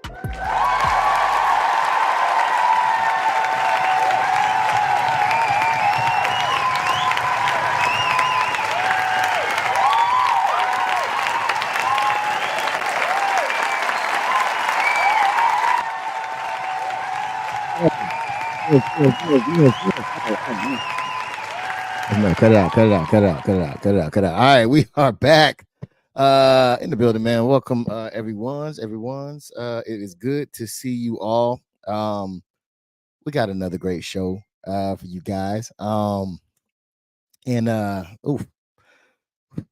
No, cut it out, cut it out, cut it out, cut it out, cut it out, cut it out. All right, we are back in the building, man. Welcome, everyone's. It is good to see you all. We got another great show for you guys. And oof, feel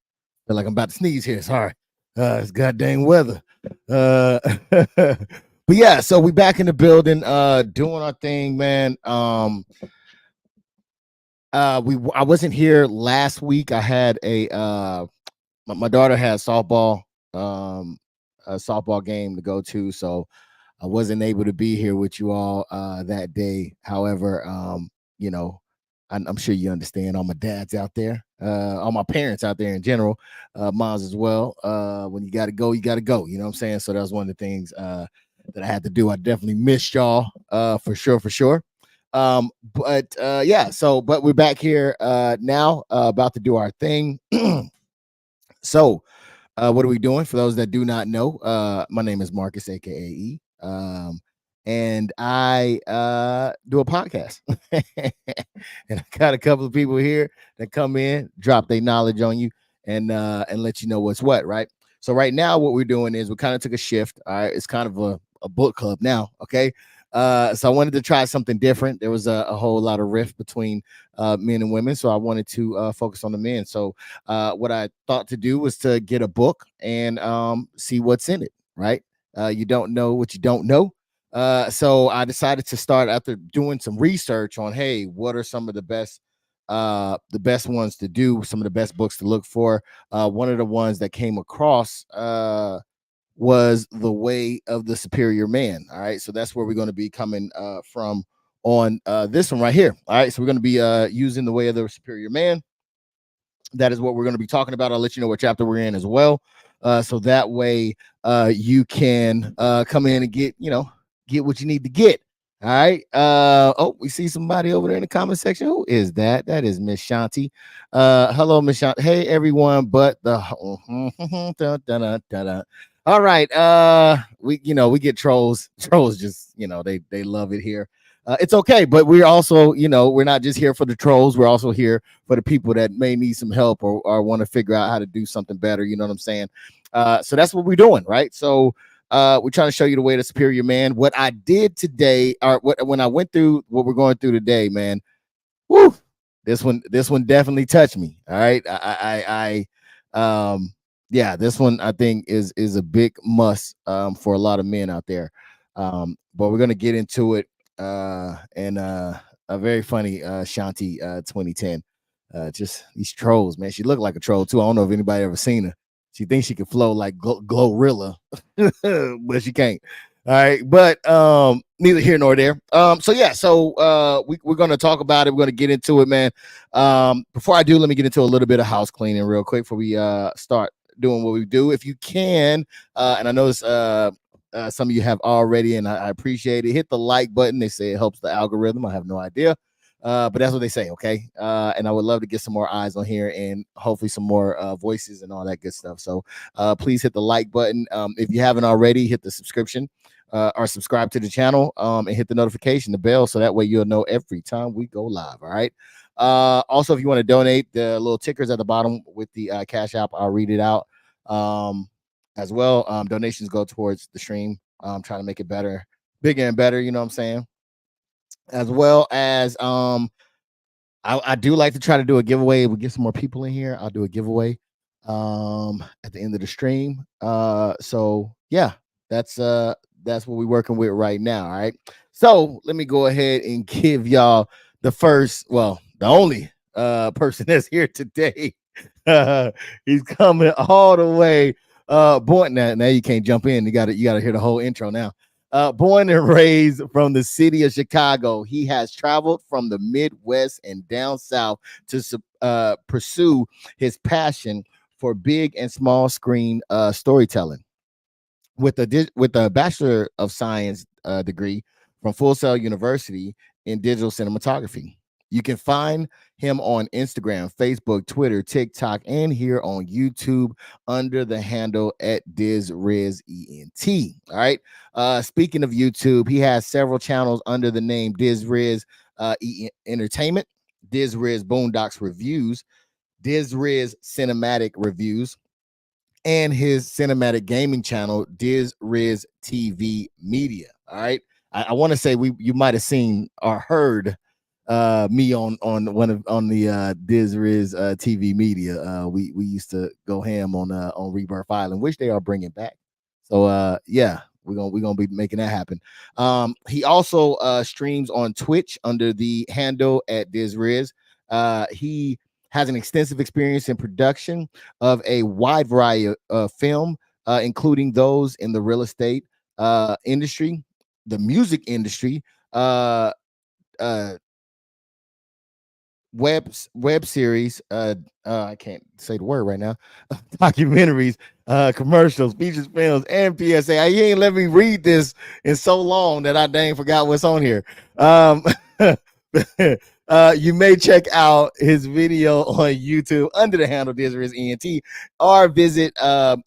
like I'm about to sneeze here. Sorry. It's goddamn weather. But yeah, so we back in the building, doing our thing, man. I wasn't here last week. I had my daughter had a softball game to go to, so I wasn't able to be here with you all that day. However, you know, I'm sure you understand all my dads out there, all my parents out there in general, moms as well. When you got to go, you got to go. You know what I'm saying? So that was one of the things that I had to do. I definitely missed y'all for sure. But but we're back here now, about to do our thing. So what are we doing? For those that do not know, my name is Marcus, aka E. And I do a podcast. And I got a couple of people here that come in, drop their knowledge on you, and let you know what's what, right? So right now, what we're doing is we kind of took a shift. All right, it's kind of a book club now. Okay. So I wanted to try something different. There was a whole lot of rift between men and women, so I wanted to focus on the men. So what I thought to do was to get a book and see what's in it, right? You don't know what you don't know. So I decided to start, after doing some research on, hey, what are some of the best ones to do, some of the best books to look for. One of the ones that came across was The Way of the Superior Man. All right, so that's where we're going to be coming from on this one right here. All right, so we're going to be using The Way of the Superior Man. That is what we're going to be talking about. I'll let you know what chapter we're in as well, so that way you can come in and get what you need to get. All right. Oh, we see somebody over there in the comment section. Who is that? That is Miss Shanti. Hello, Miss Shanti. Hey, everyone, but the all right. We get trolls. Trolls just, they love it here. It's okay, but we're also, we're not just here for the trolls. We're also here for the people that may need some help or want to figure out how to do something better. You know what I'm saying? So that's what we're doing, right? So we're trying to show you the way of the superior man. What I did today, or when I went through what we're going through today, man, whoo, this one definitely touched me. All right. Yeah, this one I think is a big must for a lot of men out there. But we're gonna get into it. And a very funny Shanti 2010. Just these trolls, man. She looked like a troll too. I don't know if anybody ever seen her. She thinks she can flow like Glorilla, but she can't. All right, but neither here nor there. So we're gonna talk about it. We're gonna get into it, man. Before I do, let me get into a little bit of house cleaning real quick before we start doing what we do. If you can, and I know this, some of you have already, and I appreciate it. Hit the like button. They say it helps the algorithm. I have no idea. But that's what they say, okay? And I would love to get some more eyes on here and hopefully some more voices and all that good stuff. So please hit the like button. If you haven't already, hit the subscription or subscribe to the channel and hit the notification, the bell, so that way you'll know every time we go live, all right? Also, if you want to donate, the little tickers at the bottom with the Cash App, I'll read it out as well. Donations go towards the stream. Trying to make it better, bigger and better, you know what I'm saying? As well as I do like to try to do a giveaway. We get some more people in here, I'll do a giveaway at the end of the stream. So yeah, that's what we're working with right now. All right, so let me go ahead and give y'all the only person that's here today. He's coming all the way born. Now you can't jump in. You gotta hear the whole intro now. Born and raised from the city of Chicago, he has traveled from the Midwest and down south to pursue his passion for big and small screen storytelling. with a Bachelor of Science degree from Full Sail University in digital cinematography. You can find him on Instagram, Facebook, Twitter, TikTok, and here on YouTube under the handle at DisRizEnt. All right. Speaking of YouTube, he has several channels under the name DisRiz Entertainment, DisRiz BoonDocks Reviews, DisRiz Cinematic Reviews, and his cinematic gaming channel, DisRiz TV Media. All right. I want to say you might have seen or heard me on the DisRiz TV Media. We used to go ham on Rebirth Island, which they are bringing back. So yeah, we're gonna be making that happen. He also streams on Twitch under the handle at DisRiz. He has an extensive experience in production of a wide variety of film, including those in the real estate industry, the music industry, web series, I can't say the word right now, documentaries, commercials, features, films, and PSA. You ain't let me read this in so long that I dang forgot what's on here. You may check out his video on YouTube under the handle DisRizEnt, or visit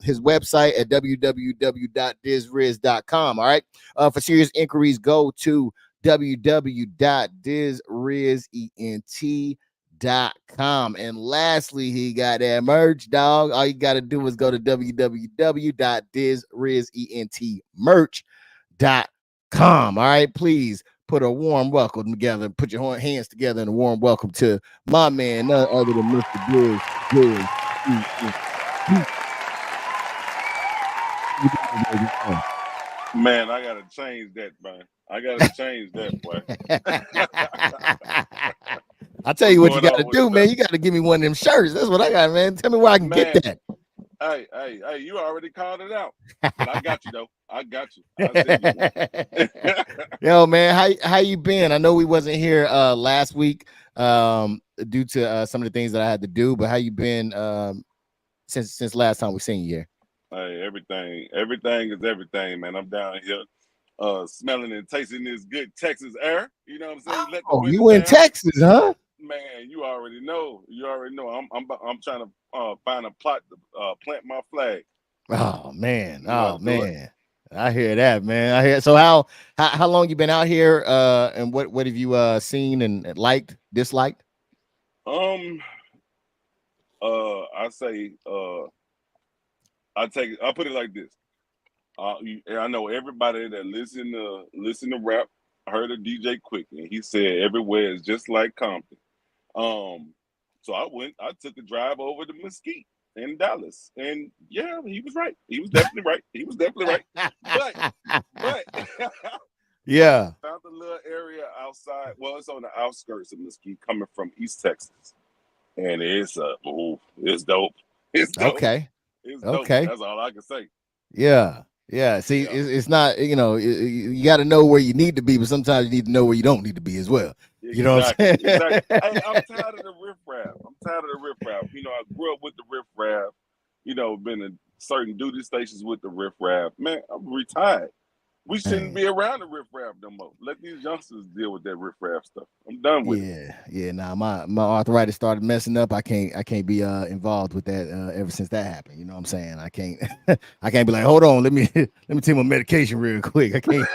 his website at www.disriz.com. All right. For serious inquiries, go to www.disrizent.com. And lastly, he got that merch, dog. All you got to do is go to www.disrizentmerch.com. All right, please put a warm welcome together. Put your hands together in a warm welcome to my man, none other than Mr. Diz. Man, I gotta change that, man. I gotta change that, boy. I'll tell you what you gotta do, man. You gotta give me one of them shirts. That's what I got, man. Tell me where I can get that. Hey, you already called it out. But I got you though. I got you. I'll send you. Yo, man, how you been? I know we wasn't here last week due to some of the things that I had to do, but how you been since last time we seen you here? Hey, everything is everything, man. I'm down here smelling and tasting this good Texas air. You know what I'm saying? Oh, you in Texas, huh? Man, you already know. I'm trying to find a plot to plant my flag. Oh man, I hear that, man. I hear. So how long you been out here? And what have you seen and liked, disliked? I say I'll put it like this. I know everybody that listen to rap heard of DJ Quick, and he said everywhere is just like Compton. So I took a drive over to Mesquite in Dallas, and yeah, he was right. He was definitely right. But yeah, found a little area outside. Well, it's on the outskirts of Mesquite, coming from East Texas, and it's dope. It's dope. Okay. It's dope. That's all I can say. Yeah. See, it's not, you got to know where you need to be, but sometimes you need to know where you don't need to be as well. Exactly, you know what I'm saying? Exactly. Hey, I'm tired of the riffraff. You know, I grew up with the riffraff. You know, been in certain duty stations with the riffraff. Man, I'm retired. We shouldn't be around the riffraff no more. Let these youngsters deal with that riffraff stuff. I'm done with it. Yeah. Nah, my arthritis started messing up. I can't be involved with that ever since that happened. You know what I'm saying? I can't be like, hold on, let me take my medication real quick. I can't.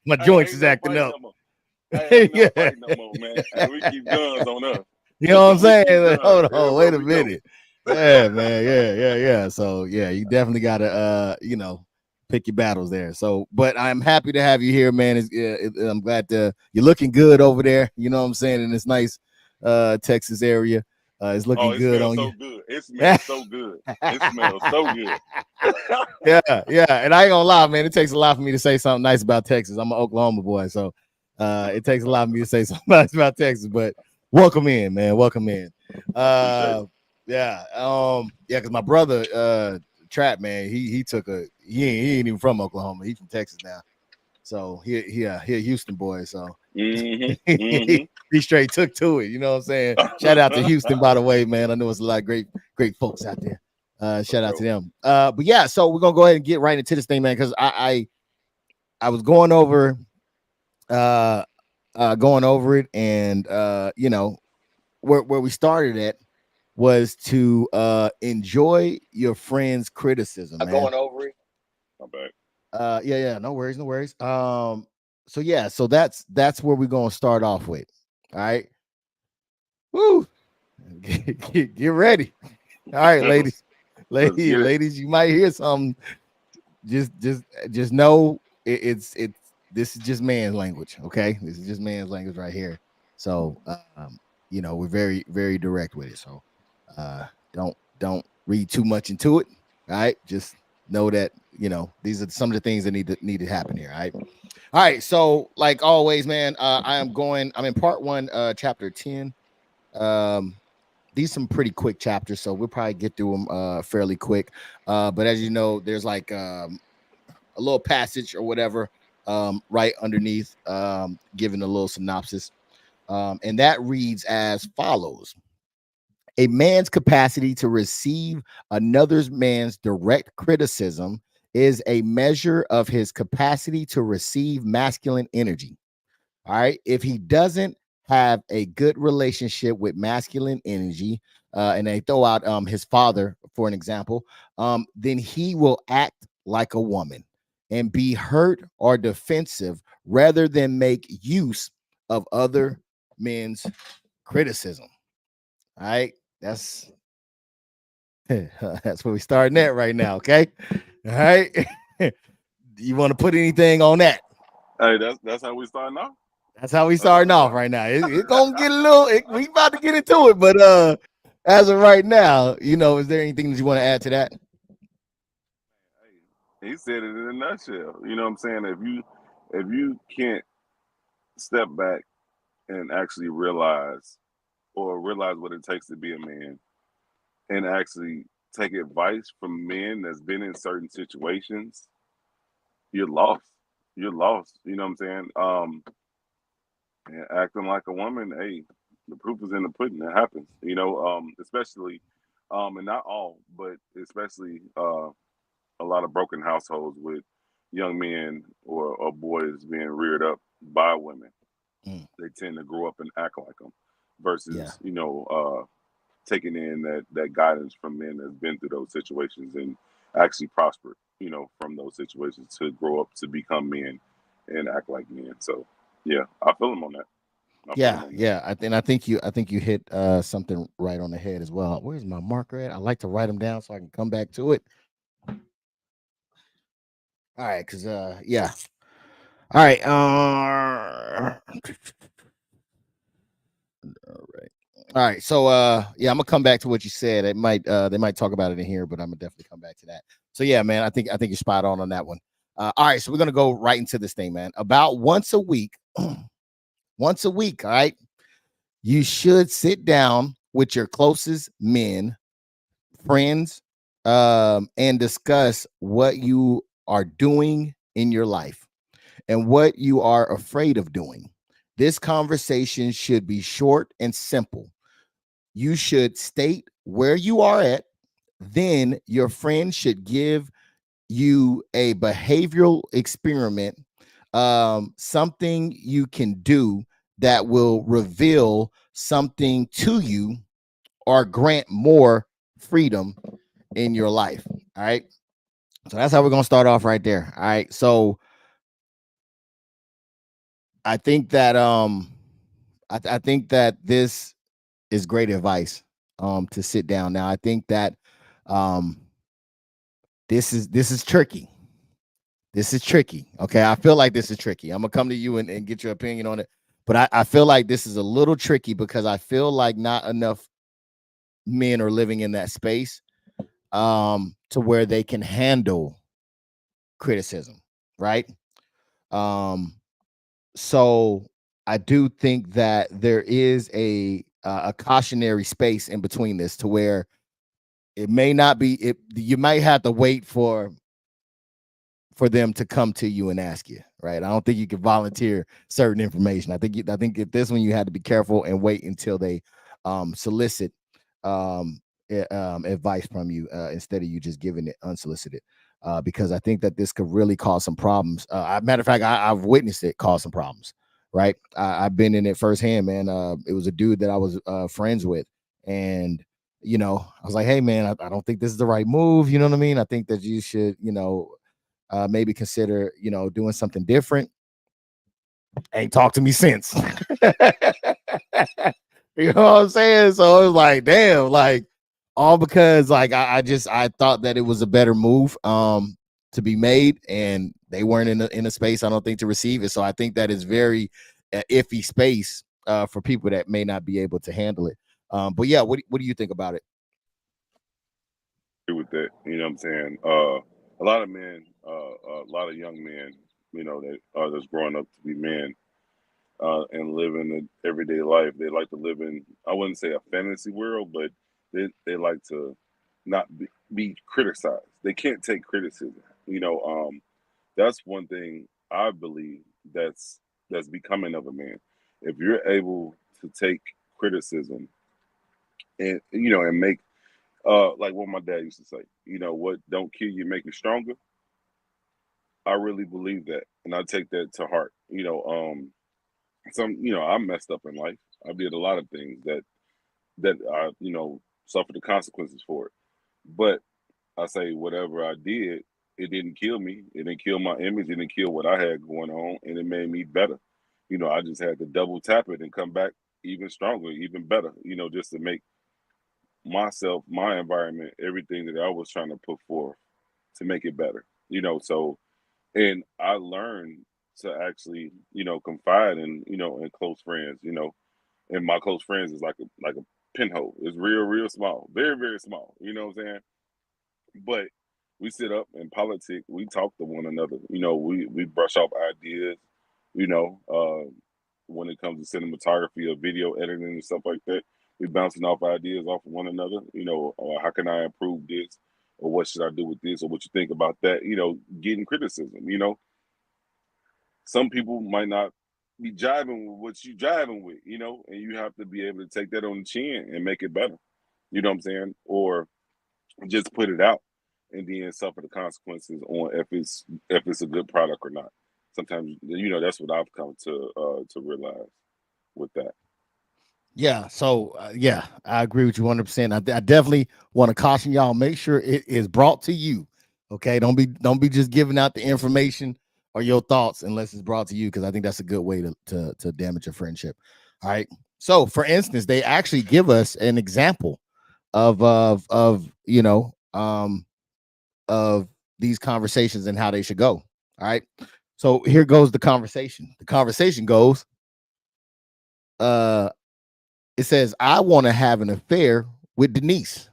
My joints is acting up. Ain't no fight no more, man. Hey, we keep guns on us. You know what I'm saying? Like, hold on, wait a minute. Yeah, man. Yeah. So yeah, you definitely gotta pick your battles there. So, but I'm happy to have you here, man. I'm glad you're looking good over there. You know what I'm saying? In this nice Texas area. It's looking good on you. It smells so good. It smells so good. Yeah. And I ain't gonna lie, man. It takes a lot for me to say something nice about Texas. I'm an Oklahoma boy, so it takes a lot for me to say something nice about Texas. But welcome in, man. Welcome in. Because my brother Trap, man, he ain't even from Oklahoma. He's from Texas now. So he a Houston boy. So he straight took to it. You know what I'm saying? Shout out to Houston, by the way, man. I know it's a lot of great folks out there. For Shout out to sure. them. But yeah, so we're gonna go ahead and get right into this thing, man, because I was uh going over it, and where we started at was to enjoy your friend's criticism, man. Going over it. My bad. Yeah, no worries, no worries. So yeah, so that's where we're gonna start off with. All right. Woo. Get ready. All right, ladies. Let's get it. Ladies, you might hear something. Just know it's this is just man's language. Okay, this is just man's language right here. So we're very, very direct with it. So don't read too much into it. All right, just know that these are some of the things that need to happen here. All right, so like always, man, I'm in part 1, chapter 10. These some pretty quick chapters, so we'll probably get through them fairly quick. But as you know, there's like a little passage or whatever right underneath, giving a little synopsis, and that reads as follows: a man's capacity to receive another man's direct criticism is a measure of his capacity to receive masculine energy. All right. If he doesn't have a good relationship with masculine energy, and they throw out his father for an example, then he will act like a woman and be hurt or defensive rather than make use of other men's criticism. All right. That's where we starting at right now. Okay. All right. You want to put anything on that? Hey, that's how we starting off. That's how we That's how starting we off start. right now. It's gonna get a little. We about to get into it, but as of right now, is there anything that you want to add to that? Hey, he said it in a nutshell. You know what I'm saying? If you can't step back and actually realize what it takes to be a man, and actually take advice from men that's been in certain situations, you're lost. You're lost. You know what I'm saying? And acting like a woman, hey, the proof is in the pudding. It happens. Especially, and not all, but especially a lot of broken households with young men or boys being reared up by women. Mm, They tend to grow up and act like them, yeah, versus taking in that guidance from men that's been through those situations and actually prospered, from those situations to grow up to become men and act like men. So yeah, I feel him on that. I feel him on that. yeah. I think you hit something right on the head as well. Where's my marker at? I like to write them down so I can come back to it. All right, because yeah. All right. All right. All right. So yeah, I'm gonna come back to what you said. It might they might talk about it in here, but I'm gonna definitely come back to that. So yeah, man, I think you're spot on that one. All right, so we're gonna go right into this thing, man. About once a week, once a week, all right, you should sit down with your closest men, friends, and discuss what you are doing in your life and what you are afraid of doing. This conversation should be short and simple. You should state where you are at. Then your friend should give you a behavioral experiment, something you can do that will reveal something to you or grant more freedom in your life. All right. So that's how we're going to start off right there. All right. So I think that I think that this is great advice to sit down. Now I think that um this is tricky. This is tricky. Okay. I feel like this is tricky. I'm gonna come to you and get your opinion on it. But I feel like this is a little tricky because I feel like not enough men are living in that space to where they can handle criticism, right? Um, so I do think that there is a cautionary space in between this to where it may not be it you might have to wait for them to come to you and ask you, right? I don't think you can volunteer certain information. I think at this one you had to be careful and wait until they solicit advice from you instead of you just giving it unsolicited. Because I think that this could really cause some problems. Matter of fact, I've witnessed it cause some problems. Right, I've been in it firsthand, man. It was a dude that I was friends with, and I was like, "Hey, man, I don't think this is the right move." You know what I mean? I think that you should, maybe consider, doing something different. Ain't talked to me since. You know what I'm saying? So it was like, damn, like all because like I thought that it was a better move to be made, and they weren't in a space, I don't think, to receive it. So I think that is very iffy space for people that may not be able to handle it. But yeah, what do you think about it? With that, you know what I'm saying? A lot of men, a lot of young men, that that's growing up to be men and living an everyday life. They like to live in, I wouldn't say a fantasy world, but they like to not be criticized. They can't take criticism. That's one thing I believe that's becoming of a man. If you're able to take criticism and make like what my dad used to say, what don't kill you make you stronger. I really believe that, and I take that to heart. I messed up in life. I did a lot of things that I suffered the consequences for it. But I say whatever I did, it didn't kill me. It didn't kill my image. It didn't kill what I had going on, and it made me better. I just had to double tap it and come back even stronger, even better. Just to make myself, my environment, everything that I was trying to put forth to make it better. So and I learned to actually, confide in close friends, and my close friends is like a pinhole. It's real, real small, very, very small. You know what I'm saying? But we sit up and politic. We talk to one another. We brush off ideas. You know, uh, when it comes to cinematography or video editing and stuff like that, we bouncing off ideas off of one another. How can I improve this, or what should I do with this, or what you think about that? Getting criticism. Some people might not be jiving with what you jiving with. And you have to be able to take that on the chin and make it better. You know what I'm saying? Or just put it out and then suffer the consequences on if it's a good product or not. Sometimes that's what I've come to realize with that. Yeah, so yeah, I agree with you 100%. I definitely want to caution y'all, make sure it is brought to you. Okay, don't be just giving out the information or your thoughts unless it's brought to you, because I think that's a good way to damage a friendship. All right. So for instance, they actually give us an example of these conversations and how they should go. All right. So here goes the conversation. The conversation goes, uh it says, I want to have an affair with Denise,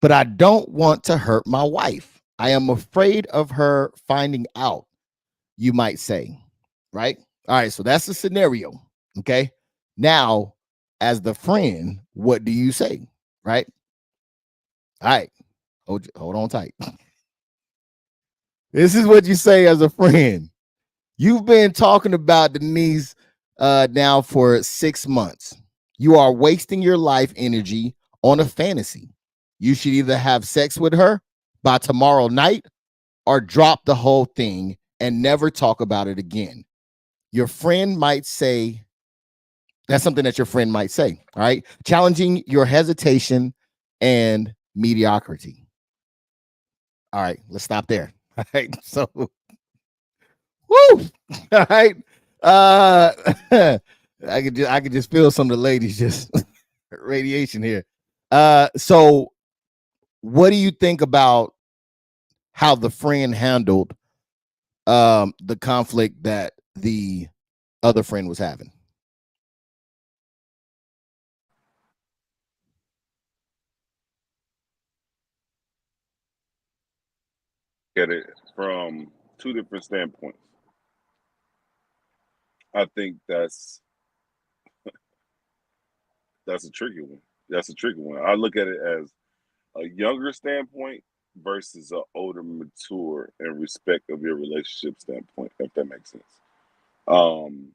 but I don't want to hurt my wife. I am afraid of her finding out, you might say. Right? All right. So that's the scenario. Okay. Now, as the friend, what do you say? Right? All right. Hold on tight. This is what you say as a friend. You've been talking about Denise now for 6 months. You are wasting your life energy on a fantasy. You should either have sex with her by tomorrow night or drop the whole thing and never talk about it again. Your friend might say, that's something that your friend might say. All right. Challenging your hesitation and mediocrity. All right. Let's stop there. All right. So, woo. All right. Uh, I could just feel some of the ladies just radiation here. So what do you think about how the friend handled the conflict that the other friend was having? Get it from two different standpoints. I think that's a tricky one. That's a tricky one. I look at it as a younger standpoint versus an older, mature, and respect of your relationship standpoint, if that makes sense. Um,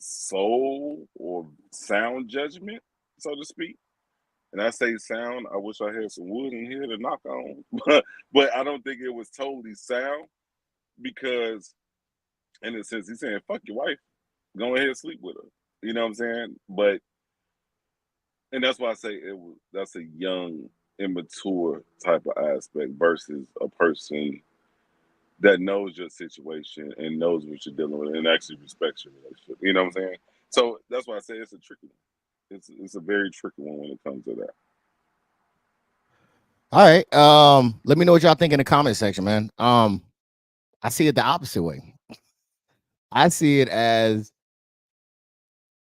soul or sound judgment, so to speak. And I say sound, I wish I had some wood in here to knock on, but I don't think it was totally sound because, in a sense, he's saying, "Fuck your wife, go ahead and sleep with her." You know what I'm saying? But and that's why I say that's a young, immature type of aspect versus a person that knows your situation and knows what you're dealing with and actually respects your relationship. You know what I'm saying? So that's why I say it's a tricky one. It's a very tricky one when it comes to that. All right. Let me know what y'all think in the comment section, man. I see it the opposite way. I see it as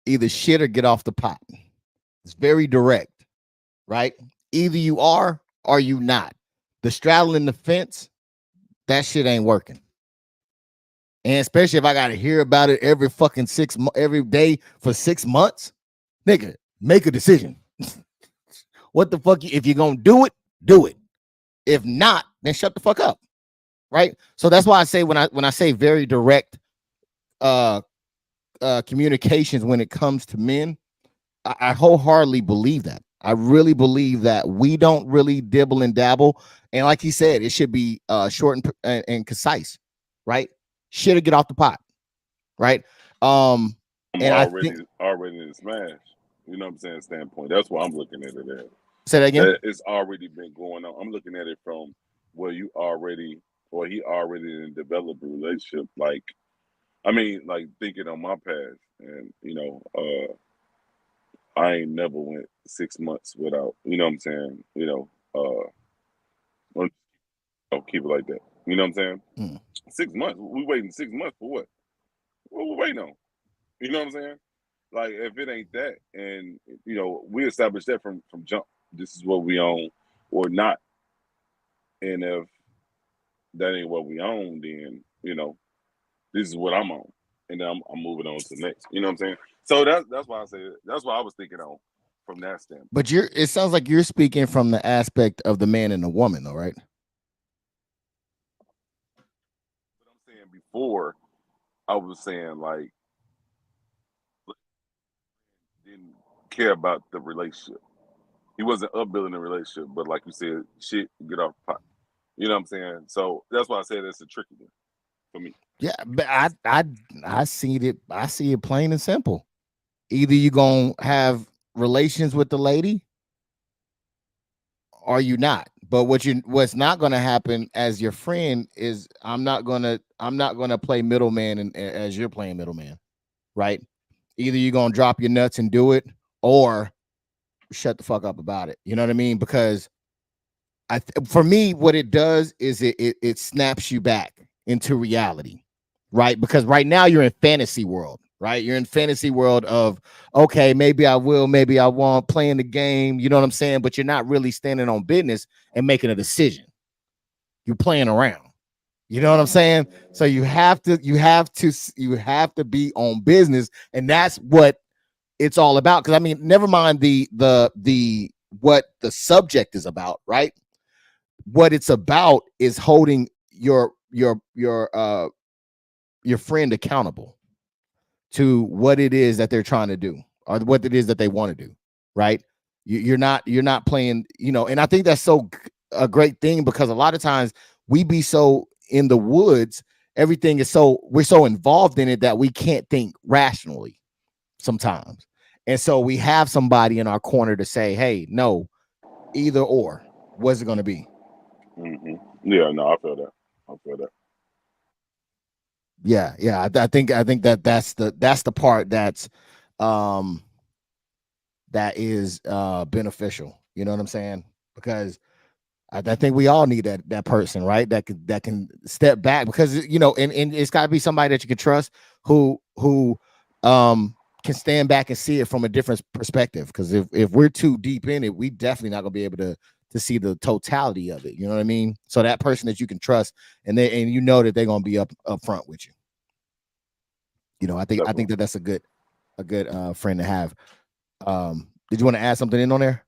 either shit or get off the pot. It's very direct, right? Either you are or you not. The straddling the fence, that shit ain't working. And especially if I gotta hear about it every fucking every day for 6 months, nigga, make a decision. What the fuck? If you're gonna do it, do it. If not, then shut the fuck up. Right. So that's why I say when I say very direct uh communications when it comes to men, I wholeheartedly believe that. I really believe that we don't really dibble and dabble. And like he said, it should be short and concise, right? Shit or get off the pot, right? I'm And I think already in the smash. You know what I'm saying? Standpoint. That's why I'm looking at it at. say that again. That it's already been going on. I'm looking at it from where you already or he already developed a relationship. Like I mean, like thinking on my past, and I ain't never went 6 months without. You know what I'm saying? Keep it like that. You know what I'm saying? Mm. 6 months. We waiting 6 months for what? What we waiting on? You know what I'm saying? Like if it ain't that, and we established that from jump. This is what we own or not, and if that ain't what we own, then this is what I'm on, and then I'm moving on to the next. You know what I'm saying? So that's why I say that's what I was thinking on from that standpoint. But it sounds like you're speaking from the aspect of the man and the woman, though, right? But I'm saying before, I was saying like didn't care about the relationship. He wasn't upbuilding the relationship, but like you said, shit, get off the pot. You know what I'm saying? So that's why I said it's a tricky one for me. Yeah, but I see it. I see it plain and simple. Either you gonna have relations with the lady, or you not. But what's not gonna happen as your friend is I'm not gonna play middleman as you're playing middleman, right? Either you're gonna drop your nuts and do it, or shut the fuck up about it. You know what I mean? Because for me, what it does is it snaps you back into reality, right? Because right now you're in fantasy world, right? You're in fantasy world of okay, maybe I will, maybe I won't, playing the game. You know what I'm saying? But you're not really standing on business and making a decision. You're playing around. You know what I'm saying? So you have to be on business, and that's what it's all about. Because I mean, never mind the what the subject is about, right? What it's about is holding your friend accountable to what it is that they're trying to do or what it is that they want to do, right? You're not playing, and I think that's a great thing because a lot of times we be so in the woods, everything is we're so involved in it that we can't think rationally sometimes. And so we have somebody in our corner to say, hey, no, either or, what's it going to be? Mm-hmm. Yeah, no, I feel that. I feel that. Yeah. I think that's the part um that is beneficial. You know what I'm saying? Because I think we all need that person, right? That can step back because and it's got to be somebody that you can trust who can stand back and see it from a different perspective. Because if we're too deep in it, we definitely not gonna be able to see the totality of it. You know what I mean? So that person that you can trust and that they're gonna be up front with you. I think Definitely. that's a good friend to have. Did you want to add something in on there?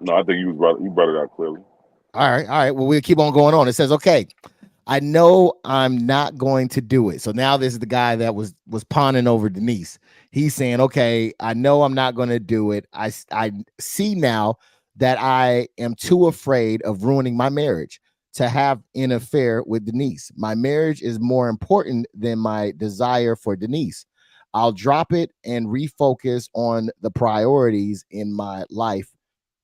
No, I think you brought it out clearly. All right. Well, we'll keep on going on. It says, okay, I know I'm not going to do it. So now this is the guy that was pawning over Denise. He's saying, okay, I know I'm not going to do it. I see now that I am too afraid of ruining my marriage to have an affair with Denise. My marriage is more important than my desire for Denise. I'll drop it and refocus on the priorities in my life.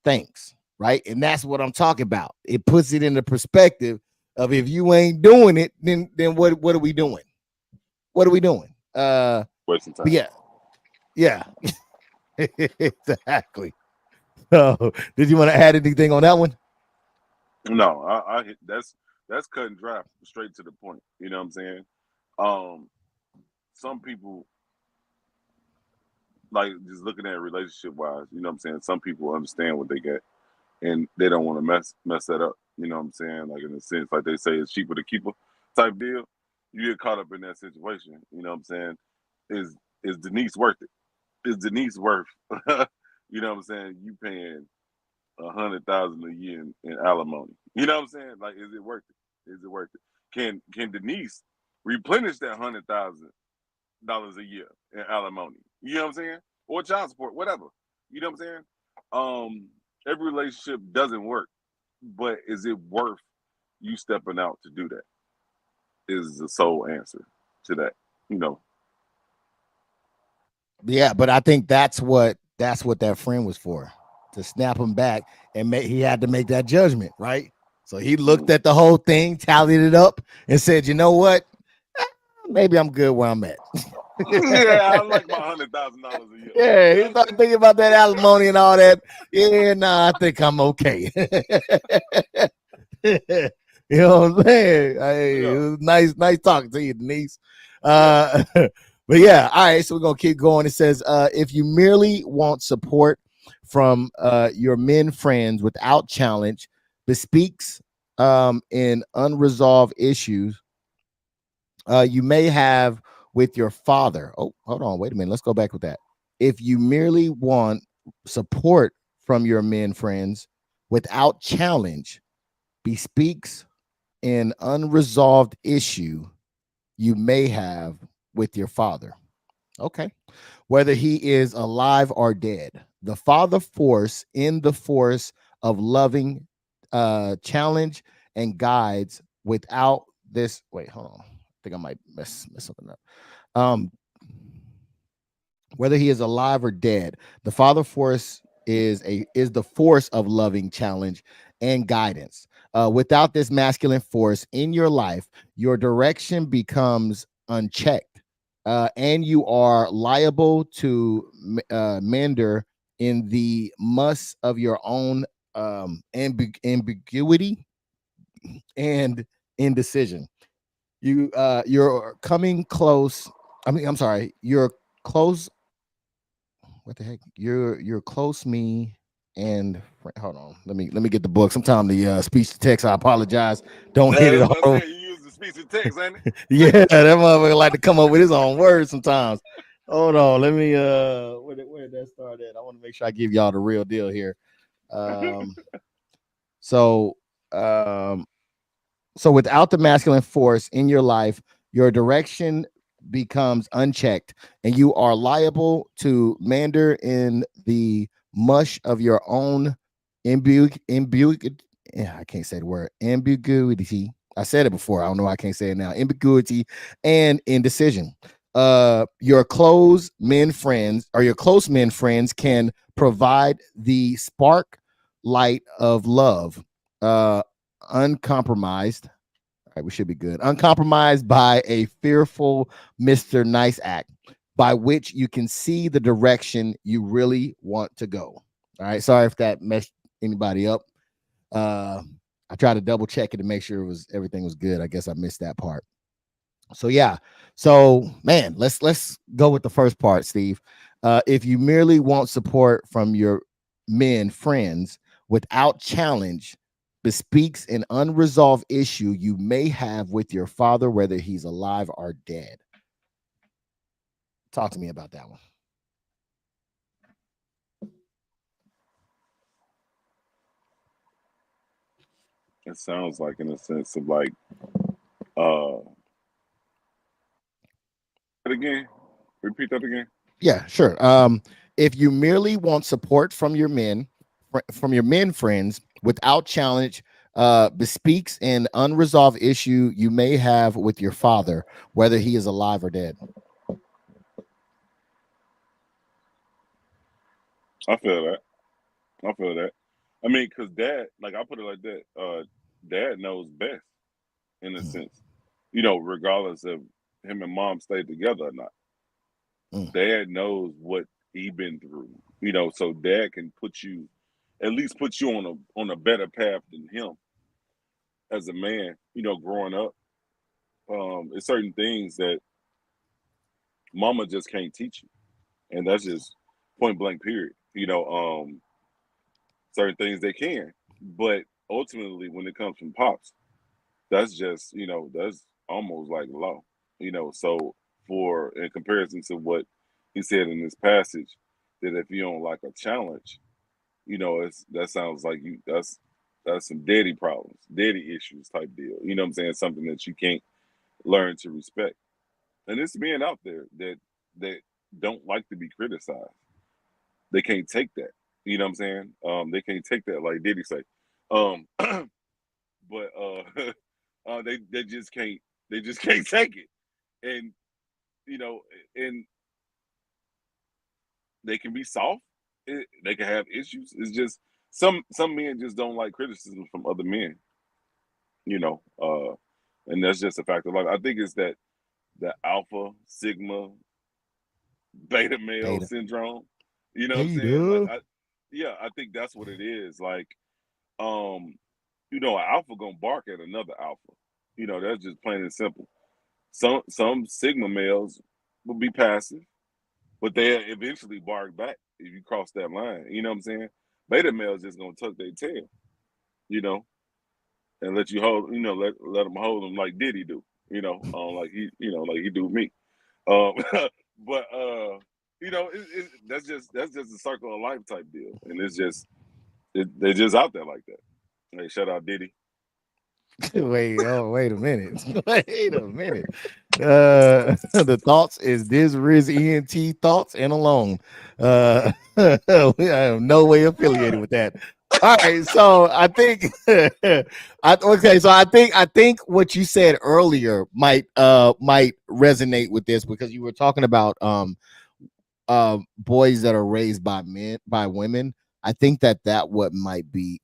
Thanks. Right. And that's what I'm talking about. It puts it in the perspective of if you ain't doing it, then what are we doing? What are we doing? Wasting But time. yeah, exactly. So, did you want to add anything on that one? No, that's cut and dry, straight to the point. You know what I'm saying? Um, some people like just looking at it relationship wise. You know what I'm saying? Some people understand what they get, and they don't want to mess that up. You know what I'm saying? Like in a sense, like they say, it's cheaper to keep a type deal. You get caught up in that situation. You know what I'm saying? Is Denise worth it? Is Denise worth? You know what I'm saying? You paying 100,000 a year in alimony. You know what I'm saying? Like, is it worth it? Is it worth it? Can Denise replenish that $100,000 a year in alimony? You know what I'm saying? Or child support, whatever. You know what I'm saying? Every relationship doesn't work, but is it worth you stepping out to do that? Is the sole answer to that. You know. Yeah, but I think that's what that friend was for, to snap him back and he had to make that judgment, right? So he looked Mm. at the whole thing, tallied it up, and said, "You know what? Maybe I'm good where I'm at." Yeah, I like my $100,000 a year. Yeah, You know he what I'm started saying? thinking about that alimony and all that. Yeah, nah, I think I'm okay. You know what I'm saying? Hey, it Yeah, was nice talking to you, Denise. yeah. Uh, but yeah, all right. So we're gonna keep going. It says, if you merely want support from your men friends without challenge, bespeaks in unresolved issues you may have with your father. Oh, hold on, wait a minute. Let's go back with that. If you merely want support from your men friends without challenge, bespeaks an unresolved issue you may have with your father. Okay. Whether he is alive or dead, the father force in the force of loving challenge and guides without this. Wait, hold on. I think I might mess something up. Um, whether he is alive or dead, the father force is the force of loving challenge and guidance. Without this masculine force in your life, your direction becomes unchecked, and you are liable to meander in the muss of your own ambiguity and indecision. You're coming close. I'm sorry. You're close. What the heck? You're close me and hold on. Let me get the book. Sometimes the speech to text. I apologize. Don't hit Yeah, it that's what I all. said. You use the speech and text, ain't it? Yeah, that motherfucker like to come up with his own words sometimes. Hold on. Let me where did that start at? I want to make sure I give y'all the real deal here. Um so um So without the masculine force in your life, your direction becomes unchecked and you are liable to meander in the mush of your own I can't say the word ambiguity. I said it before. I don't know why I can't say it now. Ambiguity and indecision. Your close men friends can provide the spark light of love, uncompromised. All right, we should be good. Uncompromised by a fearful Mr. Nice Act, by which you can see the direction you really want to go. All right. Sorry if that messed anybody up. Uh, I tried to double check it to make sure everything was good. I guess I missed that part. So yeah. So man, let's go with the first part, Steve. If you merely want support from your men friends without challenge, bespeaks an unresolved issue you may have with your father, whether he's alive or dead. Talk to me about that one. It sounds like in a sense of like Uh, that again. Repeat that again. Yeah, sure. If you merely want support from your men friends without challenge, bespeaks an unresolved issue you may have with your father, whether he is alive or dead. I feel that. I feel that. I mean, because dad, like I put it like that. Dad knows best in a Mm, sense. Regardless of him and mom stayed together or not, mm, dad knows what he been through. So dad can at least put you on a better path than him as a man. Growing up, it's certain things that mama just can't teach you, and that's just point blank. Period. Certain things they can, but ultimately, when it comes from pops, that's just that's almost like law. So for in comparison to what he said in this passage, that if you don't like a challenge, it's that sounds like that's some daddy problems, daddy issues type deal. You know what I'm saying? Something that you can't learn to respect. And it's men out there that don't like to be criticized. They can't take that. You know what I'm saying? They can't take that, like Diddy say. But they just can't take it. And you know, and they can be soft. They can have issues. It's just some men just don't like criticism from other men. You know, and that's just a fact of life. I think it's that the alpha sigma beta male Beta. syndrome. You know what I'm saying? Like Beta. yeah, I think that's what it is. Like, um, an alpha gonna bark at another alpha. That's just plain and simple. Some sigma males will be passive, but they eventually bark back if you cross that line. You know what I'm saying? Beta males just gonna tuck their tail, you know, and let you hold, let them hold them like Diddy do, like he do me. Um, but that's just a circle of life type deal, and they're just out there like that. Hey, shout out Diddy. Wait a minute. Wait a minute. The thoughts is this Riz ENT thoughts and alone. We have no way affiliated with that. All right, so I think okay, so I think what you said earlier might resonate with this because you were talking about boys that are raised by women. I think that what might be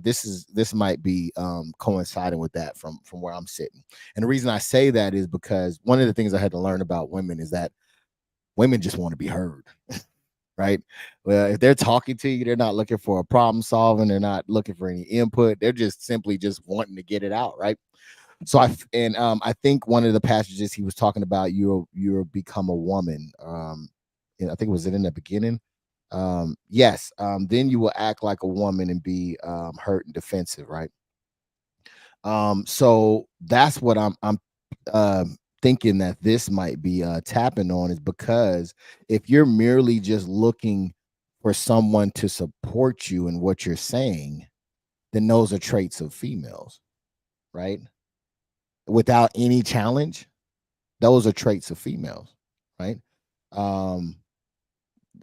this might be coinciding with that from where I'm sitting. And the reason I say that is because one of the things I had to learn about women is that women just want to be heard, right? Well, if they're talking to you, they're not looking for a problem solving, they're not looking for any input, they're just simply just wanting to get it out, right? So I think one of the passages he was talking about, you'll become a woman. And I think was it in the beginning? Yes. Then you will act like a woman and be hurt and defensive, right? So that's what I'm thinking that this might be tapping on is because if you're merely just looking for someone to support you in what you're saying, then those are traits of females, right? Without any challenge, those are traits of females, right? Um,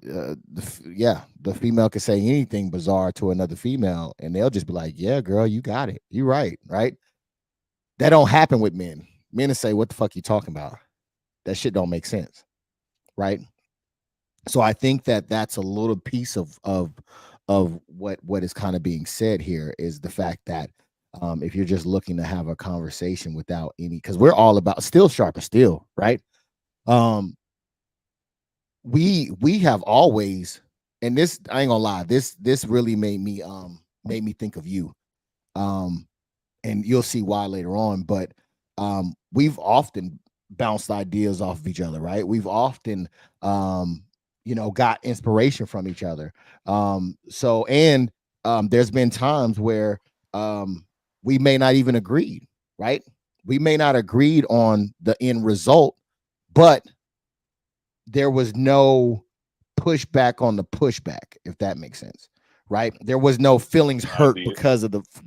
the female could say anything bizarre to another female, and they'll just be like, "Yeah, girl, you got it. You right?" That don't happen with men. Men will say, "What the fuck you talking about? That shit don't make sense," right? So I think that that's a little piece of what is kind of being said here is the fact that if you're just looking to have a conversation without any, because we're all about still sharp as steel, right? Um, we have always, and this I ain't gonna lie, this really made me think of you. Um, and you'll see why later on, but we've often bounced ideas off of each other, right? We've often got inspiration from each other. There's been times where we may not even agreed, right? We may not agreed on the end result, but there was no pushback on the pushback, if that makes sense, right? There was no feelings I hurt did.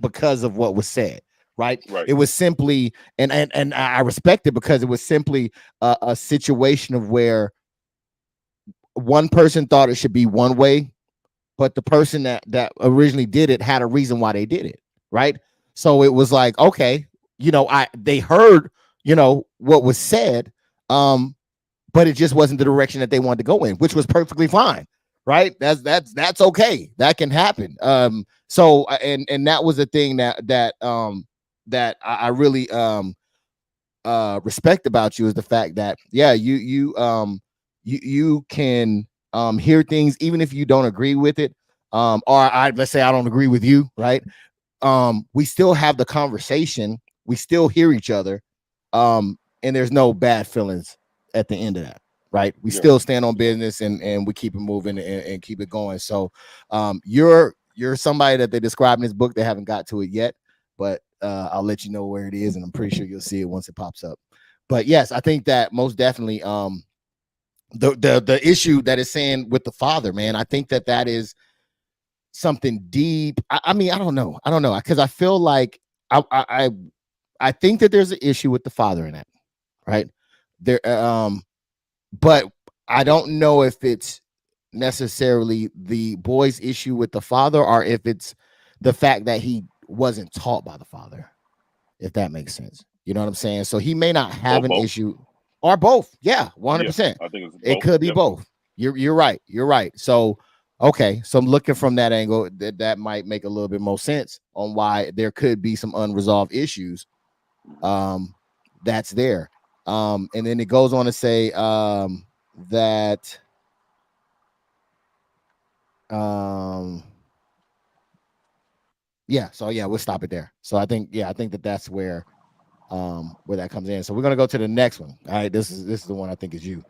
because of what was said, right? Right. It was simply, and I respect it because it was simply a situation of where one person thought it should be one way, but the person that originally did it had a reason why they did it, right? So it was like, okay, they heard, what was said, um, but it just wasn't the direction that they wanted to go in, which was perfectly fine, right? That's okay. That can happen. So and that was the thing that I really respect about you is the fact that yeah, you can hear things even if you don't agree with it. Or let's say I don't agree with you, right? We still have the conversation, we still hear each other, and there's no bad feelings at the end of that, right? We Yeah. still stand on business and we keep it moving and keep it going. So you're somebody that they describe in this book. They haven't got to it yet, but I'll let you know where it is, and I'm pretty sure you'll see it once it pops up. But yes, I think that most definitely the issue that is saying with the father, man, I think that is something deep. I mean, I don't know, because I feel like I think that there's an issue with the father in that, right? There, but I don't know if it's necessarily the boy's issue with the father or if it's the fact that he wasn't taught by the father, if that makes sense. You know what I'm saying? So he may not Or have an both. issue, or both. Yeah, Yeah. 100%. I think it's It both. could be Definitely. both. You're right. You're right. So okay, so I'm looking from that angle that might make a little bit more sense on why there could be some unresolved issues Mhm. um that's there. And then it goes on to say that um yeah, so yeah, we'll stop it there. So I think that that's where that comes in. So we're gonna go to the next one. All right, this is the one I think is you.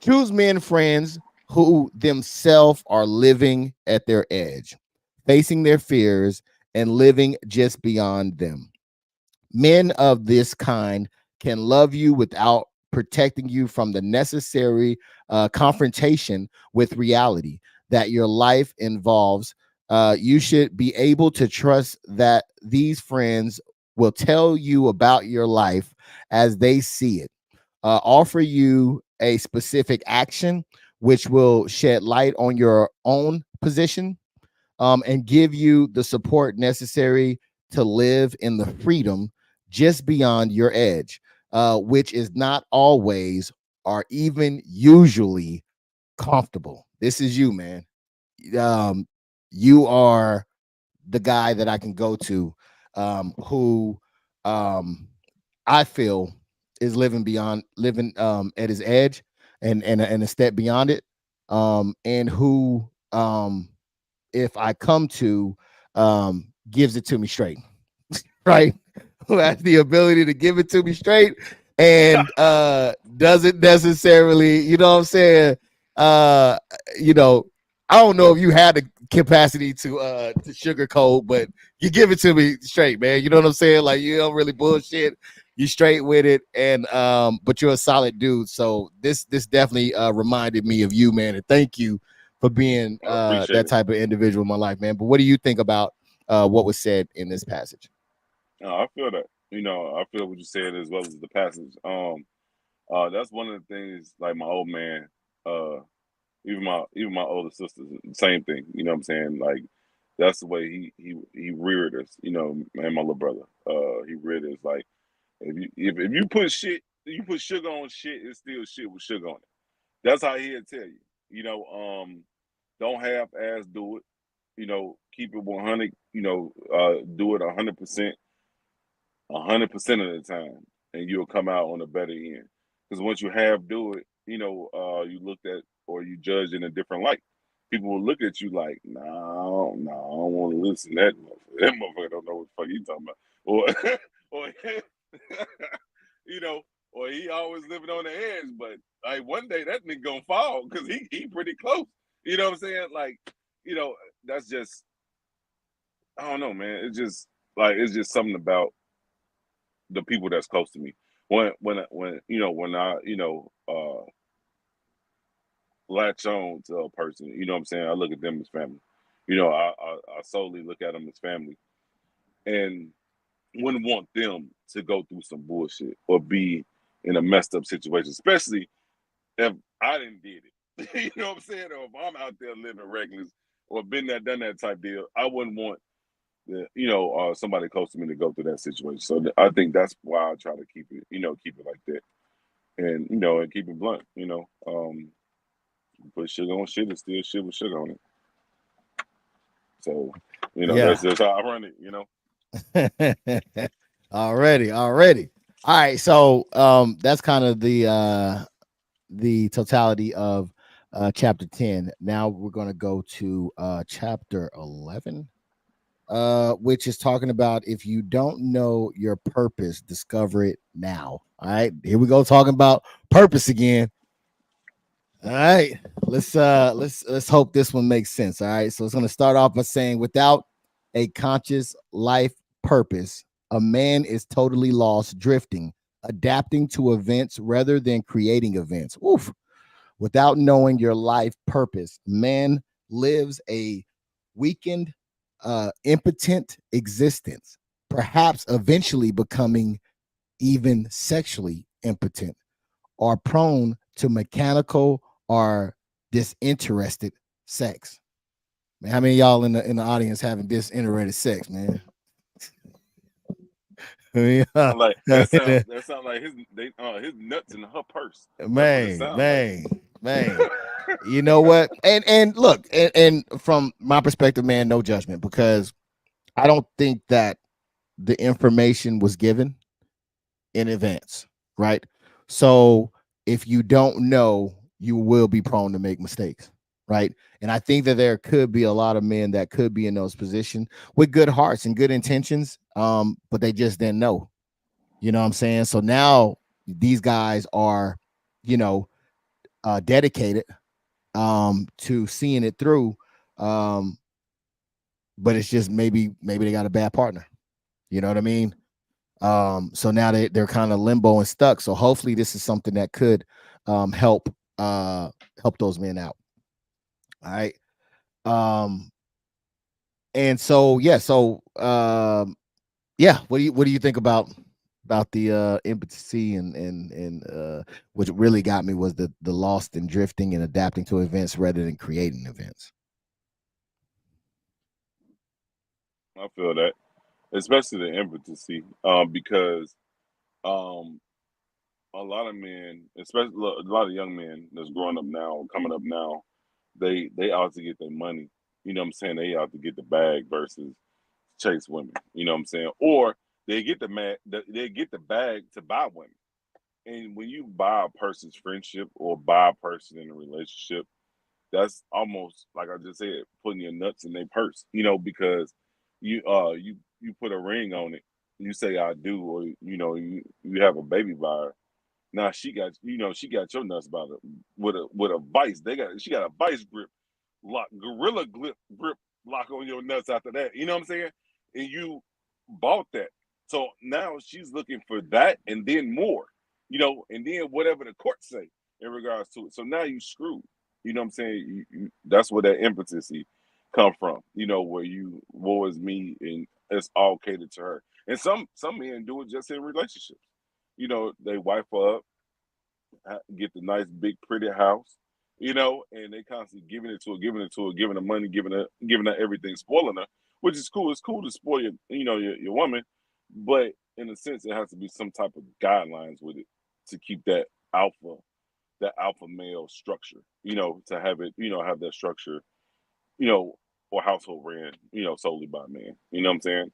Choose men friends who themselves are living at their edge, facing their fears and living just beyond them. Men of this kind can love you without protecting you from the necessary confrontation with reality that your life involves. You should be able to trust that these friends will tell you about your life as they see it, offer you a specific action which will shed light on your own position, and give you the support necessary to live in the freedom just beyond your edge, which is not always or even usually comfortable. This is you, man. Um, you are the guy that I can go to, who I feel is living at his edge and a step beyond it, and who if I come to, gives it to me straight, right? Who has the ability to give it to me straight and doesn't necessarily, you know what I'm saying? Uh, you know, I don't know if you had the capacity to sugarcoat, but you give it to me straight, man. You know what I'm saying? Like you don't really bullshit. You straight with it, and but you're a solid dude. So this definitely reminded me of you, man. And thank you for being I appreciate that it. type of individual in my life, man. But what do you think about what was said in this passage? I feel that. I feel what you said as well as the passage. That's one of the things. Like my old man, uh, even my older sisters, same thing. You know what I'm saying? Like that's the way he reared us. And my little brother. He reared us like if you put shit, you put sugar on shit, it's still shit with sugar on it. That's how he'll tell you. Don't half ass do it. Keep it 100. Do it 100% of the time, and you'll come out on a better end. Because once you half do it, you looked at or you judge in a different light. People will look at you like, no, no, I don't want to listen to that motherfucker. That motherfucker don't know what the fuck he talking about, or you know, or he always living on the edge. But like one day that nigga gonna fall because he pretty close. You know what I'm saying? Like, you know, that's just I don't know, man. It's just something about the people that's close to me. When I latch on to a person, you know what I'm saying? I look at them as family. I solely look at them as family. And wouldn't want them to go through some bullshit or be in a messed up situation, especially if I didn't did it. You know what I'm saying? Or if I'm out there living reckless or been there, done that type deal, I wouldn't want somebody close to me to go through that situation. So I think that's why I try to keep it like that, and and keep it blunt. Put sugar on shit and still shit with sugar on it. So, Yeah. that's just how I run it. Already. All right. So that's kind of the totality of chapter 10. Now we're going to go to chapter 11, which is talking about if you don't know your purpose, discover it now. All right, here we go, talking about purpose again. All right, let's hope this one makes sense. All right, so it's going to start off by saying, without a conscious life purpose, a man is totally lost, drifting, adapting to events rather than creating events. Oof. Without knowing your life purpose, man lives a weakened, impotent existence, perhaps eventually becoming even sexually impotent or prone to mechanical or disinterested sex. Man, how many of y'all in the audience having disinterested sex, man? Yeah. Sound like that sound like his nuts in her purse. That's what it man, sounds like. man, man. You know what? And look, and from my perspective, man, no judgment, because I don't think that the information was given in advance, right? So if you don't know, you will be prone to make mistakes, right? And I think that there could be a lot of men that could be in those positions with good hearts and good intentions, but they just didn't know. You know what I'm saying? So now these guys are, you know, dedicated to seeing it through. Um, but it's just maybe they got a bad partner. You know what I mean? So now they're kind of limbo and stuck. So hopefully this is something that could help help those men out. All right. Um, and so yeah, what do you think about the impotency and what really got me was the lost and drifting and adapting to events rather than creating events. I feel that, especially the impotency, because um, a lot of men, especially a lot of young men that's growing up now, coming up now, they out to get their money. You know what I'm saying? They out to get the bag versus chase women. You know what I'm saying? Or they get the bag to buy women. And when you buy a person's friendship or buy a person in a relationship, that's almost like I just said, putting your nuts in their purse. Because you put a ring on it, you say I do, or you have a baby by her. Now she got your nuts by with a vice. She got a vice grip lock, grip lock on your nuts after that. You know what I'm saying? And you bought that. So now she's looking for that and then more, and then whatever the court say in regards to it. So now you screwed. You know what I'm saying? That's where that impotency come from. Where you woe is me and it's all catered to her. And some men do it just in relationships. They wife her up, get the nice big pretty house, and they constantly giving her money, giving her everything, spoiling her, which is cool. It's cool to spoil your woman, but in a sense, it has to be some type of guidelines with it to keep that alpha male structure, to have it, have that structure, you know, or household ran, solely by men. You know what I'm saying?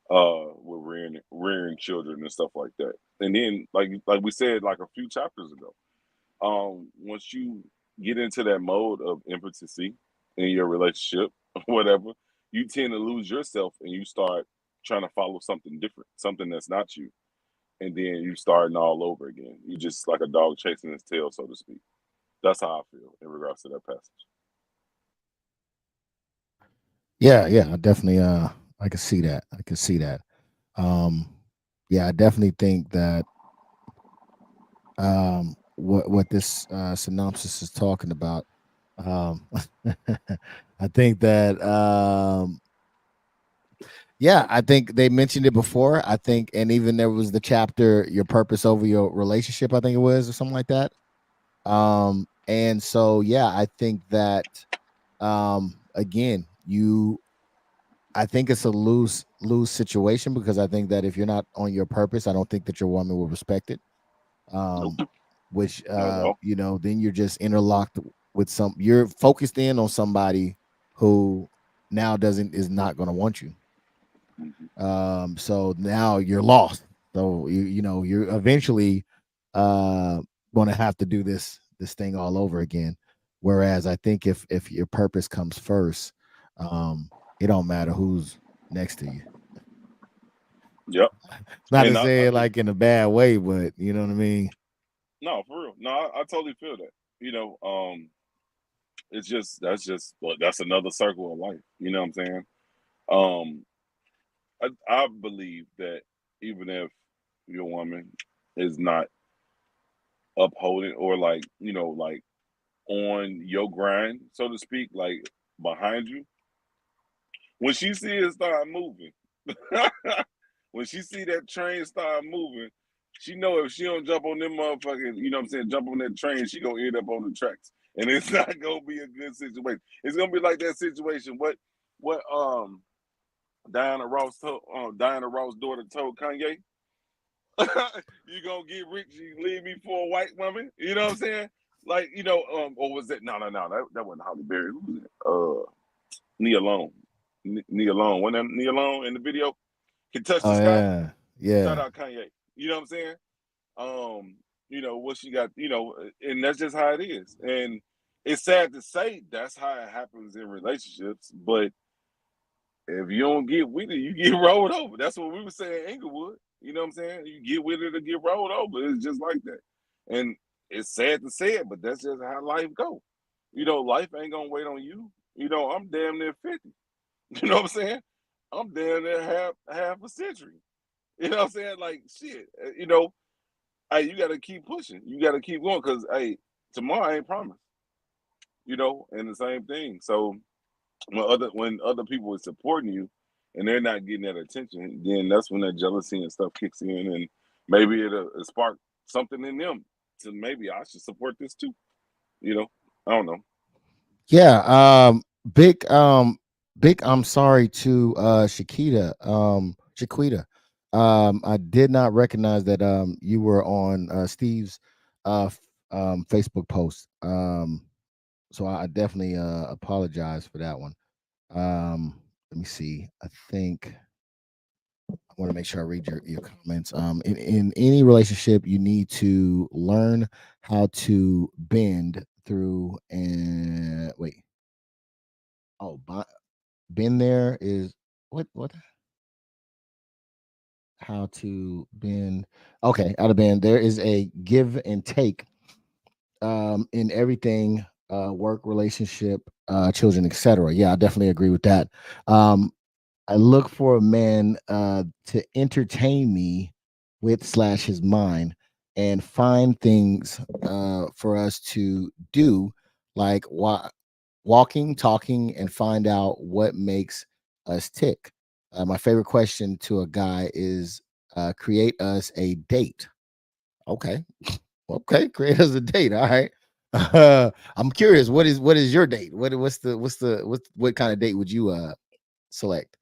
With rearing children and stuff like that. And then, like we said, like a few chapters ago, once you get into that mode of impotency in your relationship or whatever, you tend to lose yourself and you start trying to follow something different, something that's not you. And then you starting all over again. You just like a dog chasing his tail, so to speak. That's how I feel in regards to that passage. Yeah, I definitely I can see that. I can see that. Um yeah, I definitely think that what this synopsis is talking about. Um I think that Yeah, I think they mentioned it before. I think, and even there was the chapter "Your Purpose Over Your Relationship." I think it was, or something like that. And so yeah, I think that again, I think it's a lose situation because I think that if you're not on your purpose, I don't think that your woman will respect it. Um, Nope, which not at all. then you're just interlocked with you're focused in on somebody who now doesn't is not going to want you. Mhm. So now you're lost. So you're eventually uh going to have to do this thing all over again. Whereas I think if your purpose comes first, um, it don't matter who's next to you. Yep, Not to and I say it think like in a bad way, but you know what I mean. no, for real. No, I totally feel that. It's just that's another circle of life. You know what I'm saying? Um, I believe that even if your woman is not upholding or like like on your grind, so to speak, like behind you, when she see it start moving, when she see that train start moving, she know if she don't jump on them motherfucking, you know what I'm saying, jump on that train, she gonna end up on the tracks, and it's not gonna be a good situation. It's gonna be like that situation. What Diana Ross daughter told Kanye, you gonna get rich, you leave me for a white woman. You know what I'm saying? Like, or was that no, that wasn't Holly Berry. Who was it? Nia Long. Nia Long. Wasn't that Nia Long in the video? Can touch the Oh sky. yeah, Shout yeah. out Kanye. You know what I'm saying? What she got, and that's just how it is. And it's sad to say that's how it happens in relationships, but if you don't get with it, you get rolled over. That's what we were saying in Inglewood. You know what I'm saying? You get with it or get rolled over. It's just like that. And it's sad to say it, but that's just how life go. Life ain't gonna wait on you. I'm damn near 50. You know what I'm saying? I'm damn near half a century. You know what I'm saying? Like shit. Hey, you gotta keep pushing. You gotta keep going because hey, tomorrow ain't promised. And the same thing. So when other people are supporting you and they're not getting that attention, then that's when that jealousy and stuff kicks in, and maybe it'll spark something in them to maybe I should support this too. You know, I don't know. Yeah, big I'm sorry to Shaquita. I did not recognize that you were on Steve's Facebook post. So I definitely apologize for that one. Let me see. I think I want to make sure I read your comments. In any relationship, you need to learn how to bend through and wait. Oh, been there is what how to bend. Okay, out of bend. There is a give and take in everything, work, relationship, children, etc. Yeah, I definitely agree with that. I look for a man to entertain me with slash his mind and find things for us to do, like walking, talking, and find out what makes us tick. My favorite question to a guy is create us a date. Okay. Okay, create us a date. All right. I'm curious. What is your date? What kind of date would you select?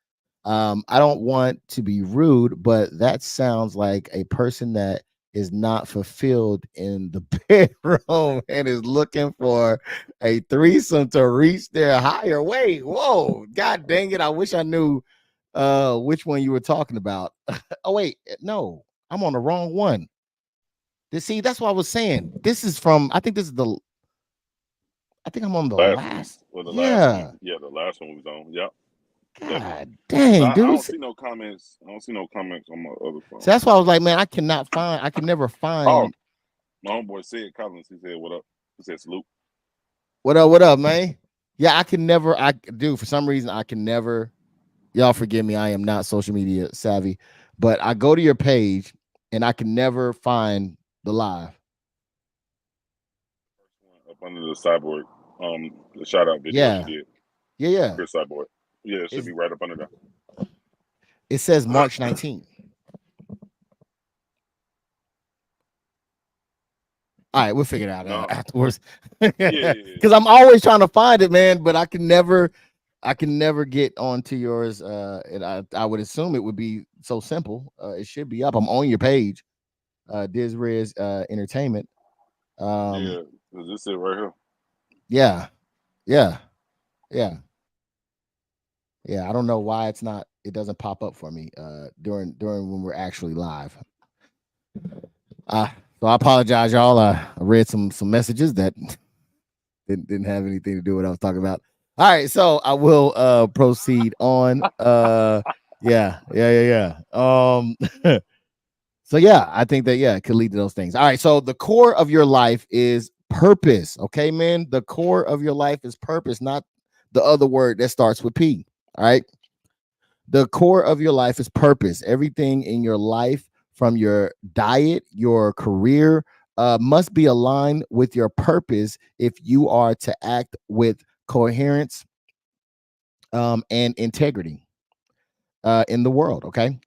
I don't want to be rude, but that sounds like a person that is not fulfilled in the bedroom and is looking for a threesome to reach their higher. Wait, whoa, god dang it! I wish I knew which one you were talking about. Oh wait, no, I'm on the wrong one. See, that's what I was saying. This is from. I think this is the. I think I'm on the Last one, last. well, the last one, Yeah. yeah, the last one was on. Yep, definitely. God Cause dang, I dude. don't see no comments. I don't see no comments on my other So phone. that's why I was like, man, I cannot find. I can never Oh, find. my homeboy said Collins. He said, "What up?" He said, "Salute." What up? What up, man? Yeah, I can never. I do for some reason. I can never. Y'all forgive me. I am not social media savvy, but I go to your page and I can never find the live. First one up under the cyborg, the shout out video she Yeah, did yeah, for yeah. Chris Cyborg. Yeah, it should It's be right up under there. It says March 19th. All right, we'll figure it out No. afterwards. Yeah, yeah, yeah. Because I'm always trying to find it, man, but I can never get onto yours. And I would assume it would be so simple. It should be up. I'm on your page, DisRiz Entertainment. Um, Yeah. This it right here. yeah, yeah, yeah, yeah. I don't know why it doesn't pop up for me during when we're actually live. Uh, so I apologize, y'all. I read some messages that didn't have anything to do with what I was talking about. All right, so I will proceed on. Yeah. So yeah, I think that yeah, it could lead to those things. All right, so the core of your life is purpose. Okay, man. The core of your life is purpose, not the other word that starts with P. All right. The core of your life is purpose. Everything in your life, from your diet, your career, must be aligned with your purpose if you are to act with coherence and integrity in the world. Okay.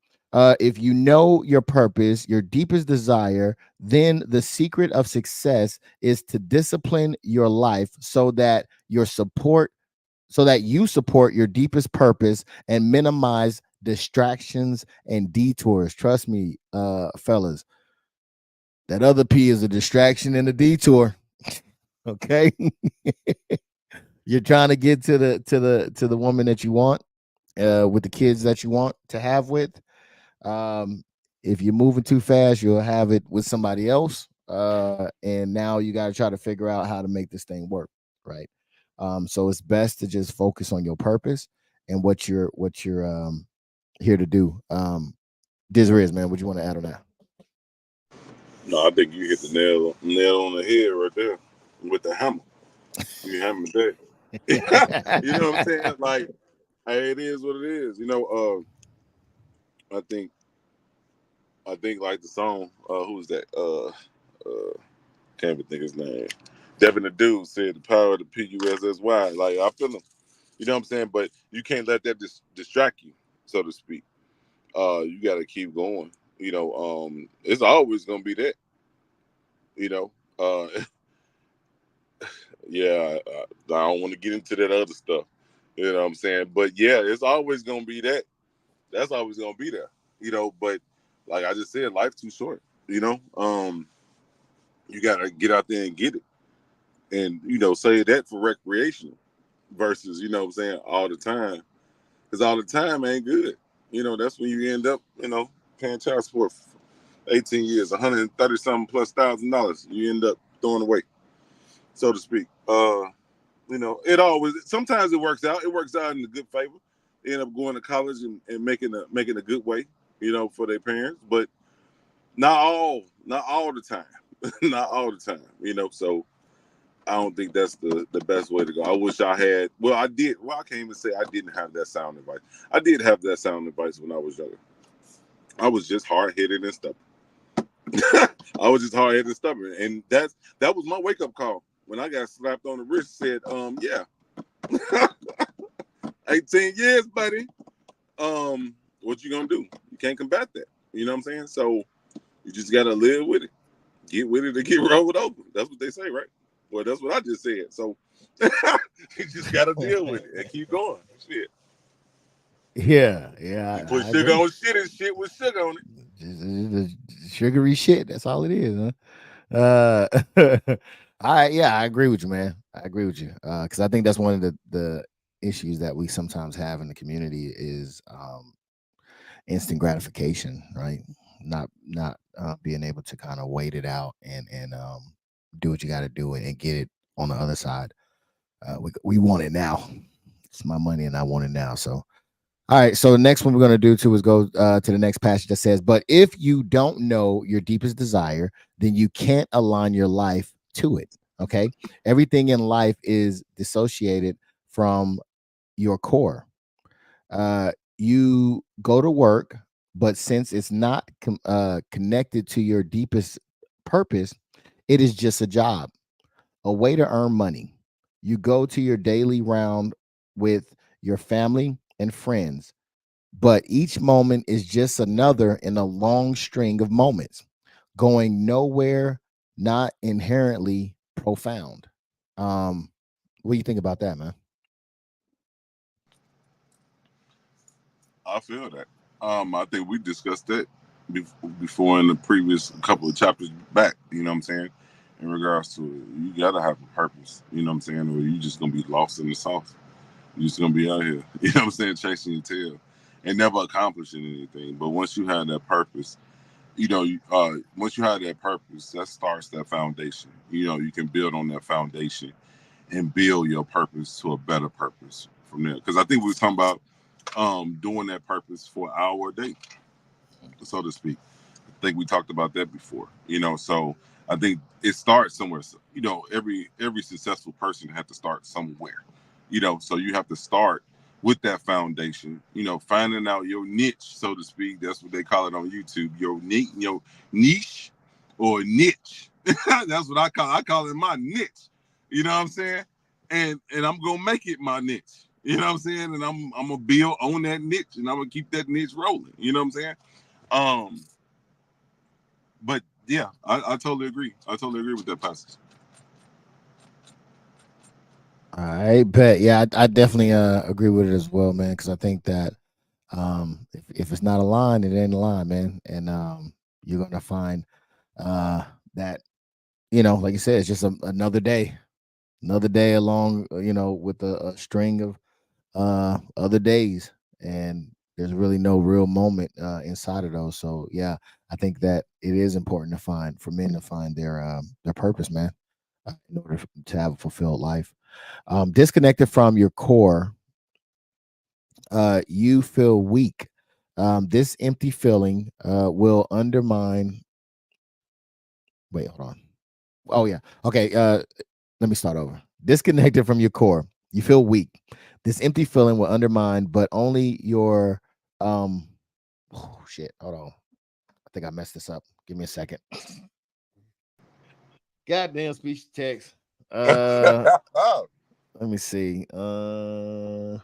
If you know your purpose, your deepest desire, then the secret of success is to discipline your life so that you support your deepest purpose and minimize distractions and detours. Trust me, fellas, that other P is a distraction and a detour. Okay. You're trying to get to the woman that you want, with the kids that you want to have with. Um, if you're moving too fast, you'll have it with somebody else. And now you got to try to figure out how to make this thing work, right? So it's best to just focus on your purpose and what you're here to do. Desiree, man, what you want to add on that? No, I think you hit the nail on the head right there with the hammer. You hammered that. You know what I'm saying? Like, hey, it is what it is. I think like the song. Who's that? Can't even think his name. Devin the Dude said the power of the PUSSY. Like I feel him. You know what I'm saying? But you can't let that distract you, so to speak. You got to keep going. It's always gonna be that. You know, uh, yeah. I don't want to get into that other stuff. You know what I'm saying? But yeah, it's always gonna be that. That's always gonna be there. But like I just said, life's too short. You gotta get out there and get it, and say that for recreational versus what I'm saying all the time, because all the time ain't good. That's when you end up paying child support for 18 years, 130 something plus $1,000. You end up throwing away, so to speak. It always sometimes it works out. It works out in a good favor. They end up going to college and making a good way, for their parents. But not all the time. Not all the time. So I don't think that's the best way to go. I wish I had. Well, I did. Well, I can't even say I didn't have that sound advice. I did have that sound advice when I was younger. I was just hard headed and stubborn. I was just hard headed and stubborn, and that was my wake up call when I got slapped on the wrist. Said, yeah, 18 years, buddy. What you gonna do? You can't combat that. You know what I'm saying? So you just gotta live with it. Get with it or get rolled over. That's what they say, right? Well, that's what I just said. So you just gotta deal with it and keep going. Shit. Yeah, You yeah, put I sugar agree. on shit and shit with sugar on it. Just sugary shit. That's all it is, huh? Yeah, I agree with you, man. I agree with you. Because I think that's one of the issues that we sometimes have in the community is instant gratification, right? Not being able to kind of wait it out and do what you got to do and get it on the other side. We want it now. It's my money and I want it now. So all right. So the next one we're going to do too is go to the next passage that says, "But if you don't know your deepest desire, then you can't align your life to it." Okay. Everything in life is dissociated from your core. You go to work, but since it's not connected to your deepest purpose, it is just a job, a way to earn money. You go to your daily round with your family and friends, but each moment is just another in a long string of moments, going nowhere, not inherently profound. What do you think about that, man? I feel that. I think we discussed that before in the previous couple of chapters back. You know what I'm saying? In regards to it, you gotta have a purpose. You know what I'm saying? Or you just gonna be lost in the sauce. You're just gonna be out here. You know what I'm saying? Chasing your tail and never accomplishing anything. But once you have that purpose, once you have that purpose, that starts that foundation. You can build on that foundation and build your purpose to a better purpose from there. Because I think we were talking about doing that purpose for our day, so to speak. I think we talked about that before. So I think it starts somewhere. Every successful person had to start somewhere. So you have to start with that foundation. Finding out your niche, so to speak. That's what they call it on YouTube. Your niche or niche. That's what I call. I call it my niche. You know what I'm saying? And I'm gonna make it my niche. You know what I'm saying? And I'm gonna build on that niche, and I'm gonna keep that niche rolling. You know what I'm saying? Um, but yeah, I totally agree. I totally agree with that passage. I bet. Yeah, I definitely agree with it as well, man. Because I think that if it's not aligned, it ain't aligned, man. And you're gonna find that like you said, it's just another day along, with a string of other days, and there's really no real moment inside of those. So yeah, I think that it is important to find for men to find their purpose, man, in order to have a fulfilled life. Disconnected from your core, you feel weak. This empty feeling will undermine. Wait, hold on. Oh yeah. Okay. Let me start over. Disconnected from your core, you feel weak. This empty feeling will undermine, but only your oh shit. Hold on. I think I messed this up. Give me a second. Goddamn speech to text. Let me see. All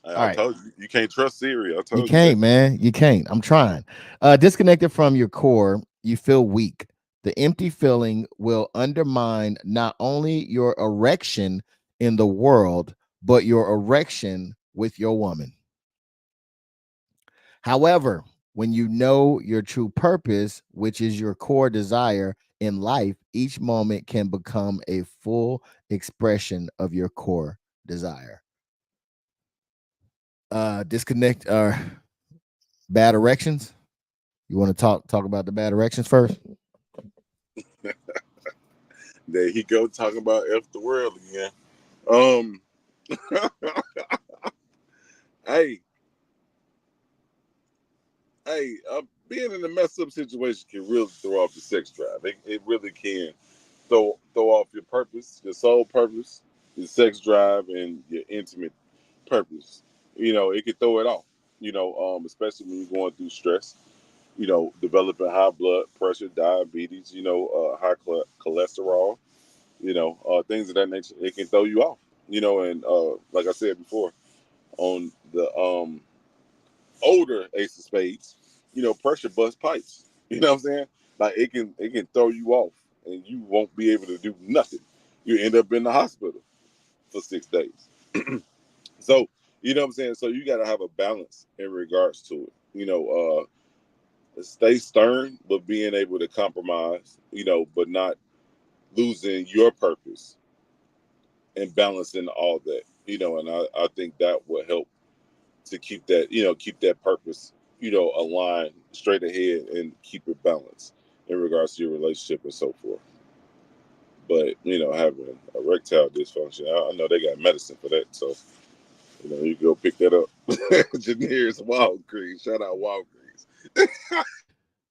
I right. told you you can't trust Siri. I You told you that. can't, man. You can't. I'm trying. Disconnected from your core, you feel weak. The empty feeling will undermine not only your erection in the world, but your erection with your woman. However, when you know your true purpose, which is your core desire in life, each moment can become a full expression of your core desire. Disconnect bad erections. You want to talk about the bad erections first? There he go talking about F the world again. Um, hey, being in a messed up situation can really throw off your sex drive. It really can throw off your purpose, your soul purpose, your sex drive, and your intimate purpose. It can throw it off. Especially when you're going through stress. Developing high blood pressure, diabetes. High cholesterol. Things of that nature. It can throw you off. And like I said before, on the older Ace of Spades, pressure bust pipes. You know what I'm saying? Like it can throw you off, and you won't be able to do nothing. You end up in the hospital for 6 days. So you know what I'm saying. So you got to have a balance in regards to it. Stay stern, but being able to compromise. But not losing your purpose and balancing all that. And I think that will help to keep that purpose, aligned straight ahead and keep it balanced in regards to your relationship and so forth. But having erectile dysfunction, I know they got medicine for that, so you can go pick that up. Janir's Walgreens, shout out Walgreens.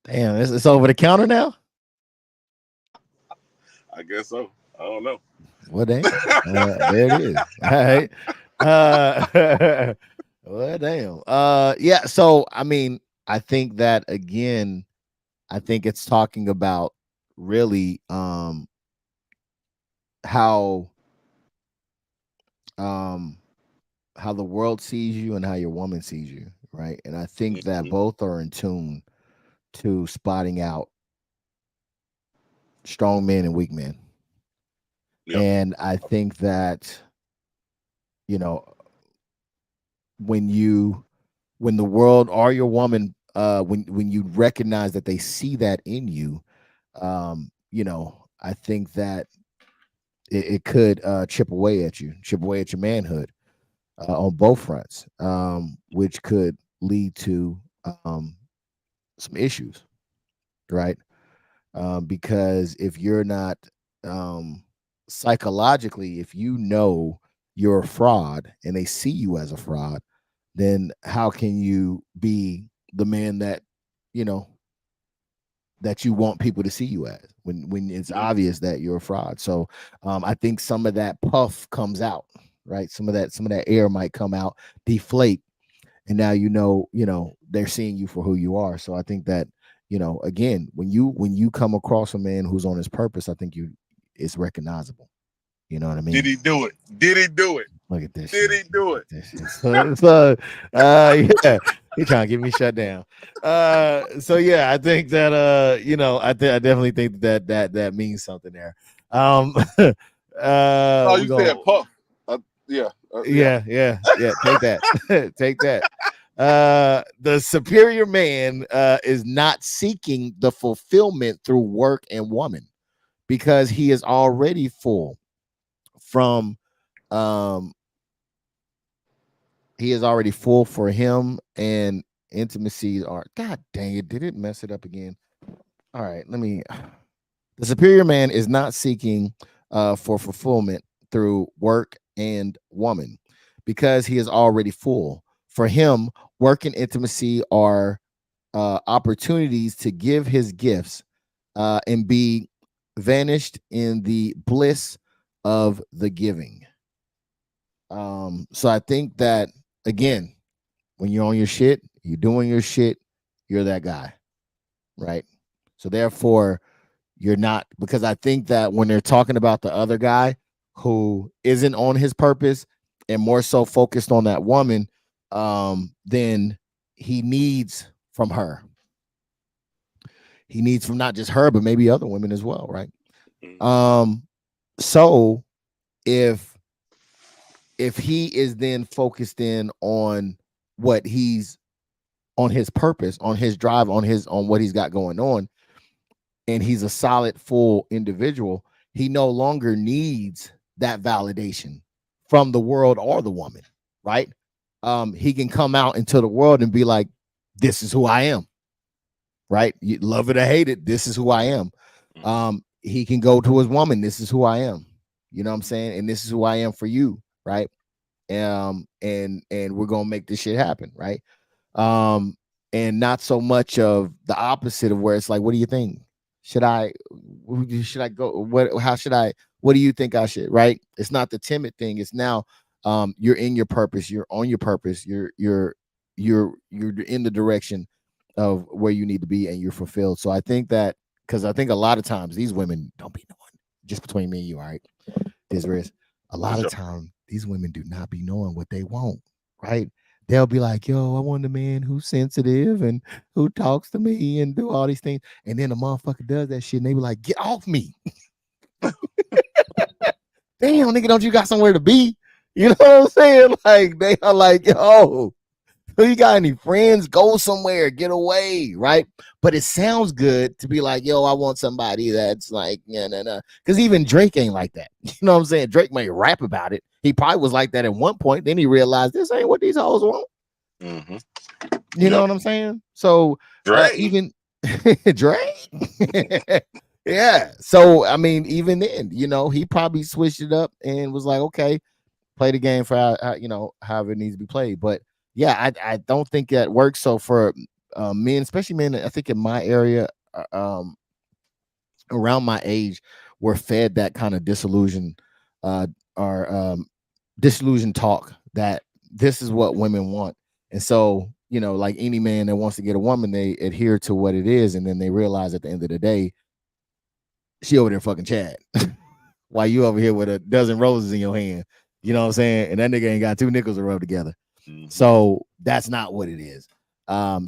Damn, it's over the counter now. I guess so. I don't know. Well, damn. There it is. All right. Uh, well, damn. Yeah. So, I mean, I think that again, I think it's talking about really how um how the world sees you and how your woman sees you. right? And I think that Mm-hmm. both are in tune to spotting out strong men and weak men. Yep. And I think that, you know, when you when the world or your woman when you recognize that they see that in you, I think that it could chip away at you, chip away at your manhood on both fronts, which could lead to um, some issues, right? Because if you're not um, psychologically, if you know you're a fraud and they see you as a fraud, then how can you be the man that you know that you want people to see you as when it's Mm-hmm. obvious that you're a fraud? So I think some of that puff comes out, right? Some of that air might come out, deflate, and now they're seeing you for who you are. So I think that again, when you come across a man who's on his purpose, I think it's recognizable. You know what I Did mean? he do it? Did he do it? Look at this Did shit. he do Look it? at this shit. Yeah, he trying to get me shut down. So yeah, I think that I definitely think that means something there. Um, Oh, we you said go. Puff. Yeah, yeah. Yeah. Take that. Take that. The superior man is not seeking the fulfillment through work and woman because he is already full from um he is already full for him and intimacy are god dang it, did it mess it up again? All right, let me the superior man is not seeking for fulfillment through work and woman because he is already full. For him, work and intimacy are opportunities to give his gifts and be vanished in the bliss of the giving. So I think that again, when you're on your shit, you're doing your shit, you're that guy, right? So therefore, you're not, because I think that when they're talking about the other guy who isn't on his purpose and more so focused on that woman, then he needs from her. He needs from not just her, but maybe other women as well, right? Mm-hmm. Um, so if he is then focused in on what he's on his purpose, on his drive, on what he's got going on, and he's a solid, full individual, he no longer needs that validation from the world or the woman, right? He can come out into the world and be like, "This is who I am," right? You love it or hate it, this is who I am. Mm-hmm. He can go to his woman, "This is who I am," you know what I'm saying, and this is who I am for you, right? And we're gonna make this shit happen, right? um and not so much of the opposite of where it's like, what do you think, should I go, how should I, what do you think I should, right? It's not the timid thing, it's now you're in your purpose, you're on your purpose, you're in the direction of where you need to be and you're fulfilled. So I think that, because I think a lot of times these women don't be knowing, just between me and you, all right, Disriz, a For lot of sure. time these women do not be knowing what they want, right? They'll be like, "Yo, I want a man who's sensitive and who talks to me and do all these things." And then the motherfucker does that shit, and they be like, "Get off me!" Damn, nigga, don't you got somewhere to be? You know what I'm saying? Like they are like, "Yo, you got any friends? Go somewhere, get away," right? But it sounds good to be like, "Yo, I want somebody that's like, yeah, no, no." Because even Drake ain't like that. You know what I'm saying? Drake may rap about it. He probably was like that at one point. Then he realized this ain't what these hoes want. Mm-hmm. You know Yep. what I'm saying? So Dre. even Drake. Yeah. So I mean, even then, he probably switched it up and was like, okay, play the game for however it needs to be played. But yeah, I don't think that works. So for men, especially men, I think in my area, around my age, we're fed that kind of uh, or disillusion talk that this is what women want. And so, like any man that wants to get a woman, they adhere to what it is, and then they realize at the end of the day, she over there fucking Chad, while you over here with a dozen roses in your hand. You know what I'm saying? And that nigga ain't got two nickels to rub together. Mm-hmm. So that's not what it is.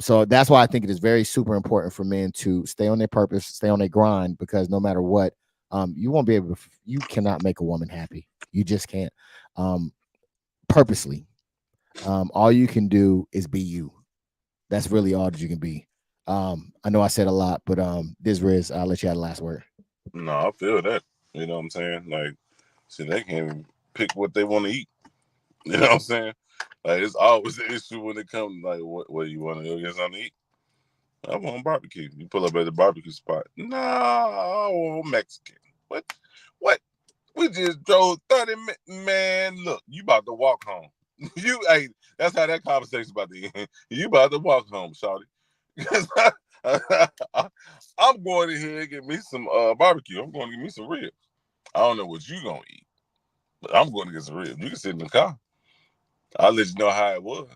So that's why I think it is very super important for men to stay on their purpose, stay on their grind, because no matter what, you won't be able to, you cannot make a woman happy. You just can't. Um, Purposely. All you can do is be you. That's really all that you can be. I know I said a lot, but this Riz, I'll let you have the last word. No, I feel that. You know what I'm saying? Like, see, they can pick what they want to eat. You know what I'm saying? Like, it's always an issue when it comes like, what you want to go get something to eat? I want barbecue. You pull up at the barbecue spot. No, I want Mexican. What? What? We just drove 30 minutes. Man, look, you about to walk home. Hey, that's how that conversation about to end. You about to walk home, shawty. Because I'm going in here and get me some barbecue. I'm going to get me some ribs. I don't know what you going to eat, but I'm going to get some ribs. You can sit in the car. I'll let you know how it was.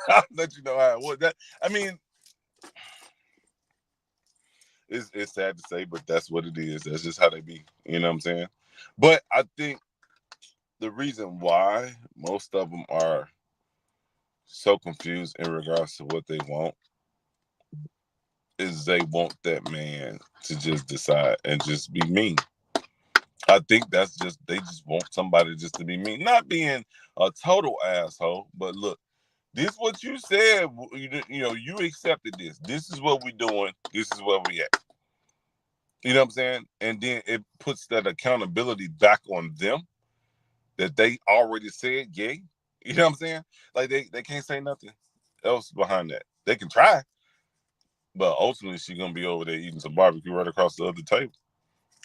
I'll let you know how it was. That, I mean, it's sad to say, but that's what it is. That's just how they be. You know what I'm saying? But I think the reason why most of them are so confused in regards to what they want is they want that man to just decide and just be mean. I think that's just they just want somebody just to be mean, not being a total asshole, but look, this what you said. You know, you accepted this. This is what we doing. This is where we at. You know what I'm saying? And then it puts that accountability back on them that they already said yay. You know what I'm saying? Like they can't say nothing else behind that. They can try, but ultimately she's gonna be over there eating some barbecue right across the other table.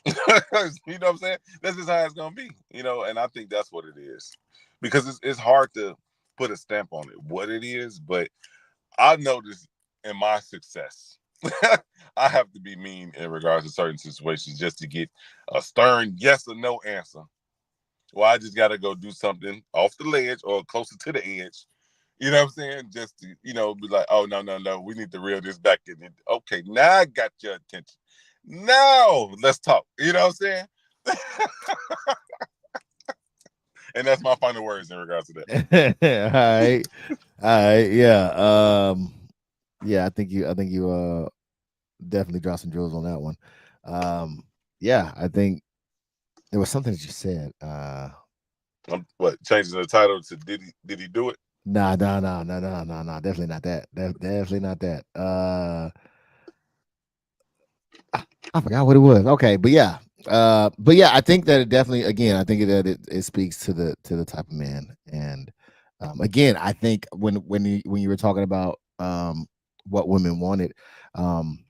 You know what I'm saying? That's just how it's gonna be. You know, and I think that's what it is. Because it's hard to put a stamp on it, what it is, but I noticed in my success, I have to be mean in regards to certain situations just to get a stern yes or no answer. Well, I just got to go do something off the ledge or closer to the edge. You know what I'm saying? Just to, be like, oh, no, no, no. We need to reel this back in. Okay, now I got your attention. Now let's talk. You know what I'm saying? And that's my final words in regards to that. All right. All right. Yeah. Yeah, I think you definitely dropped some jewels on that one. Yeah, I think there was something that you said. What, changing the title to did he do it? Nah, nah, nah, nah, nah, nah, nah. Definitely not that. Definitely not that. I forgot what it was. Okay, but yeah, I think that it definitely, again, I think that it speaks to the type of man, and again, I think when you were talking about what women wanted, um,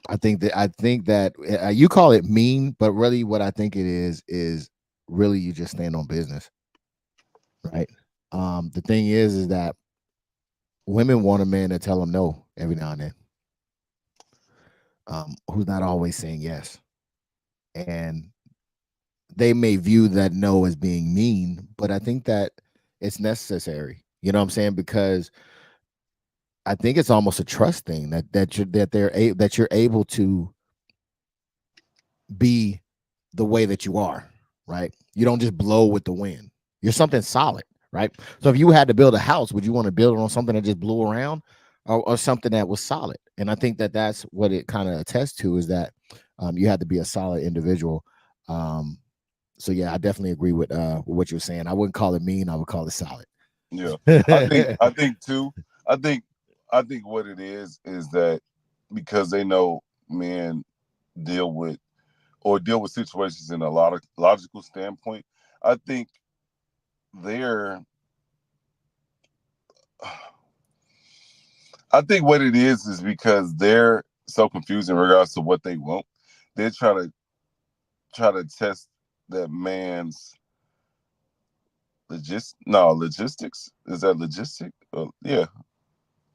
I think that you call it mean, but really, what I think it is really you just stand on business, right? The thing is that women want a man to tell them no every now and then, who's not always saying yes, and they may view that no as being mean, but I think that it's necessary. You know what I'm saying? Because I think it's almost a trust thing that you're able to be the way that you are, right? You don't just blow with the wind. You're something solid, right? So if you had to build a house, would you want to build it on something that just blew around, or something that was solid? And I think that that's what it kind of attests to, is that you have to be a solid individual. Um, so yeah, I definitely agree with what you're saying. I wouldn't call it mean. I would call it solid. Yeah, I think too. I think I think what it is that because they know men deal with deal with situations in a lot of logical standpoint. I think they're I think what it is because they're so confused in regards to what they want. They try to test that man's logistics. Is that logistic? Yeah,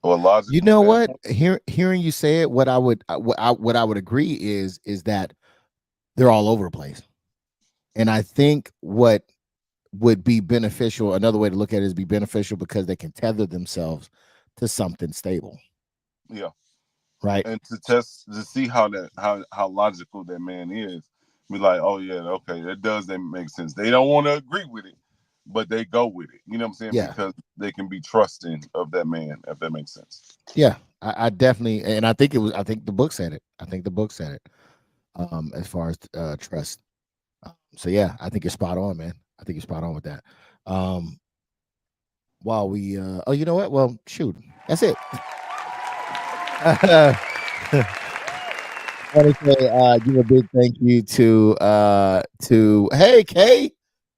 or a You logical know what? standpoint. Hearing you say it, what I would agree is that they're all over the place, and I think what would be beneficial. Another way to look at it is be beneficial because they can tether themselves to something stable, Yeah, right? and to test to see how logical that man is. Be like, oh yeah, okay, that does make sense. They don't want to agree with it, but they go with it. You know what I'm saying? Yeah. Because they can be trusting of that man, if that makes sense. Yeah. I definitely, and I think it was. I think the book said it. I think the book said it. As far as trust. So yeah, I think you're spot on, man. I think you're spot on with that. Um, while we, oh, you know what? Well, shoot, that's it. I want to say, give a big thank you to hey Kay,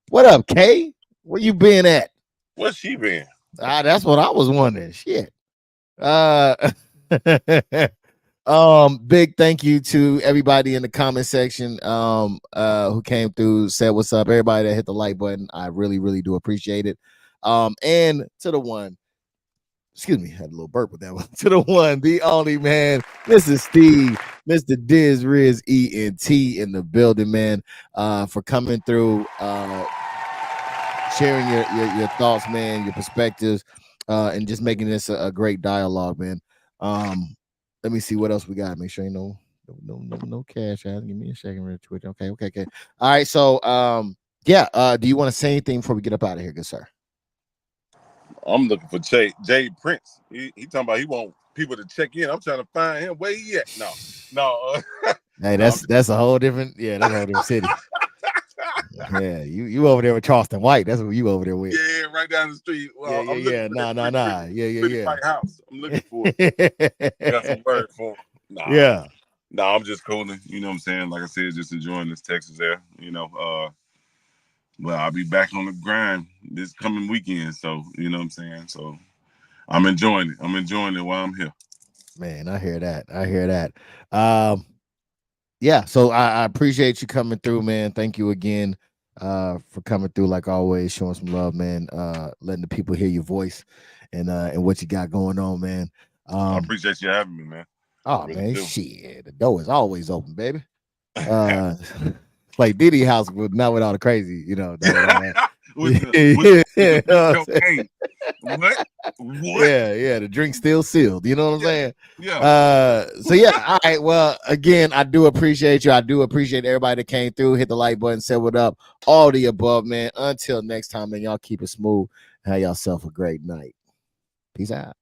what up, Kay? Where you been at? What's she been? That's what I was wondering. Shit. Uh, big thank you to everybody in the comment section who came through, said what's up. Everybody that hit the like button, I really, really do appreciate it. And to the one, excuse me, had a little burp with that one. To the one, the only man, Mr. Steve, Mr. DisRizEnt in the building, man, for coming through, sharing your thoughts, man, your perspectives, and just making this a great dialogue, man. Let me see what else we got. Make sure you know no cash out. Give me a second, real Twitch. Okay. All right. So yeah. Do you want to say anything before we get up out of here, good sir? I'm looking for Jay Prince. He talking about he want people to check in. I'm trying to find him. Where he at? No. Hey, that's a whole different. Yeah, that's a whole different city. Yeah, you over there with Charleston White. That's what you over there with. Yeah, right down the street. Well, yeah. Nah. Yeah. White house. I'm looking for it. Got some word for him. Nah. Yeah. Nah, I'm just cooling. You know what I'm saying? Like I said, just enjoying this Texas air. Well, I'll be back on the grind this coming weekend. So, you know what I'm saying? So I'm enjoying it. I'm enjoying it while I'm here. Man, I hear that. Yeah, so I appreciate you coming through, man. Thank you again for coming through, like always, showing some love, man. Letting the people hear your voice and what you got going on, man. I appreciate you having me, man. Oh really man, shit, the door is always open, baby. Like Diddy house, but not with all the crazy, you know. With what? Yeah, the drink's still sealed. You know what I'm saying? Yeah. So yeah, all right. Well, again, I do appreciate you. I do appreciate everybody that came through, hit the like button, said what up, all the above, man. Until next time, man, y'all keep it smooth. Have yourself a great night. Peace out.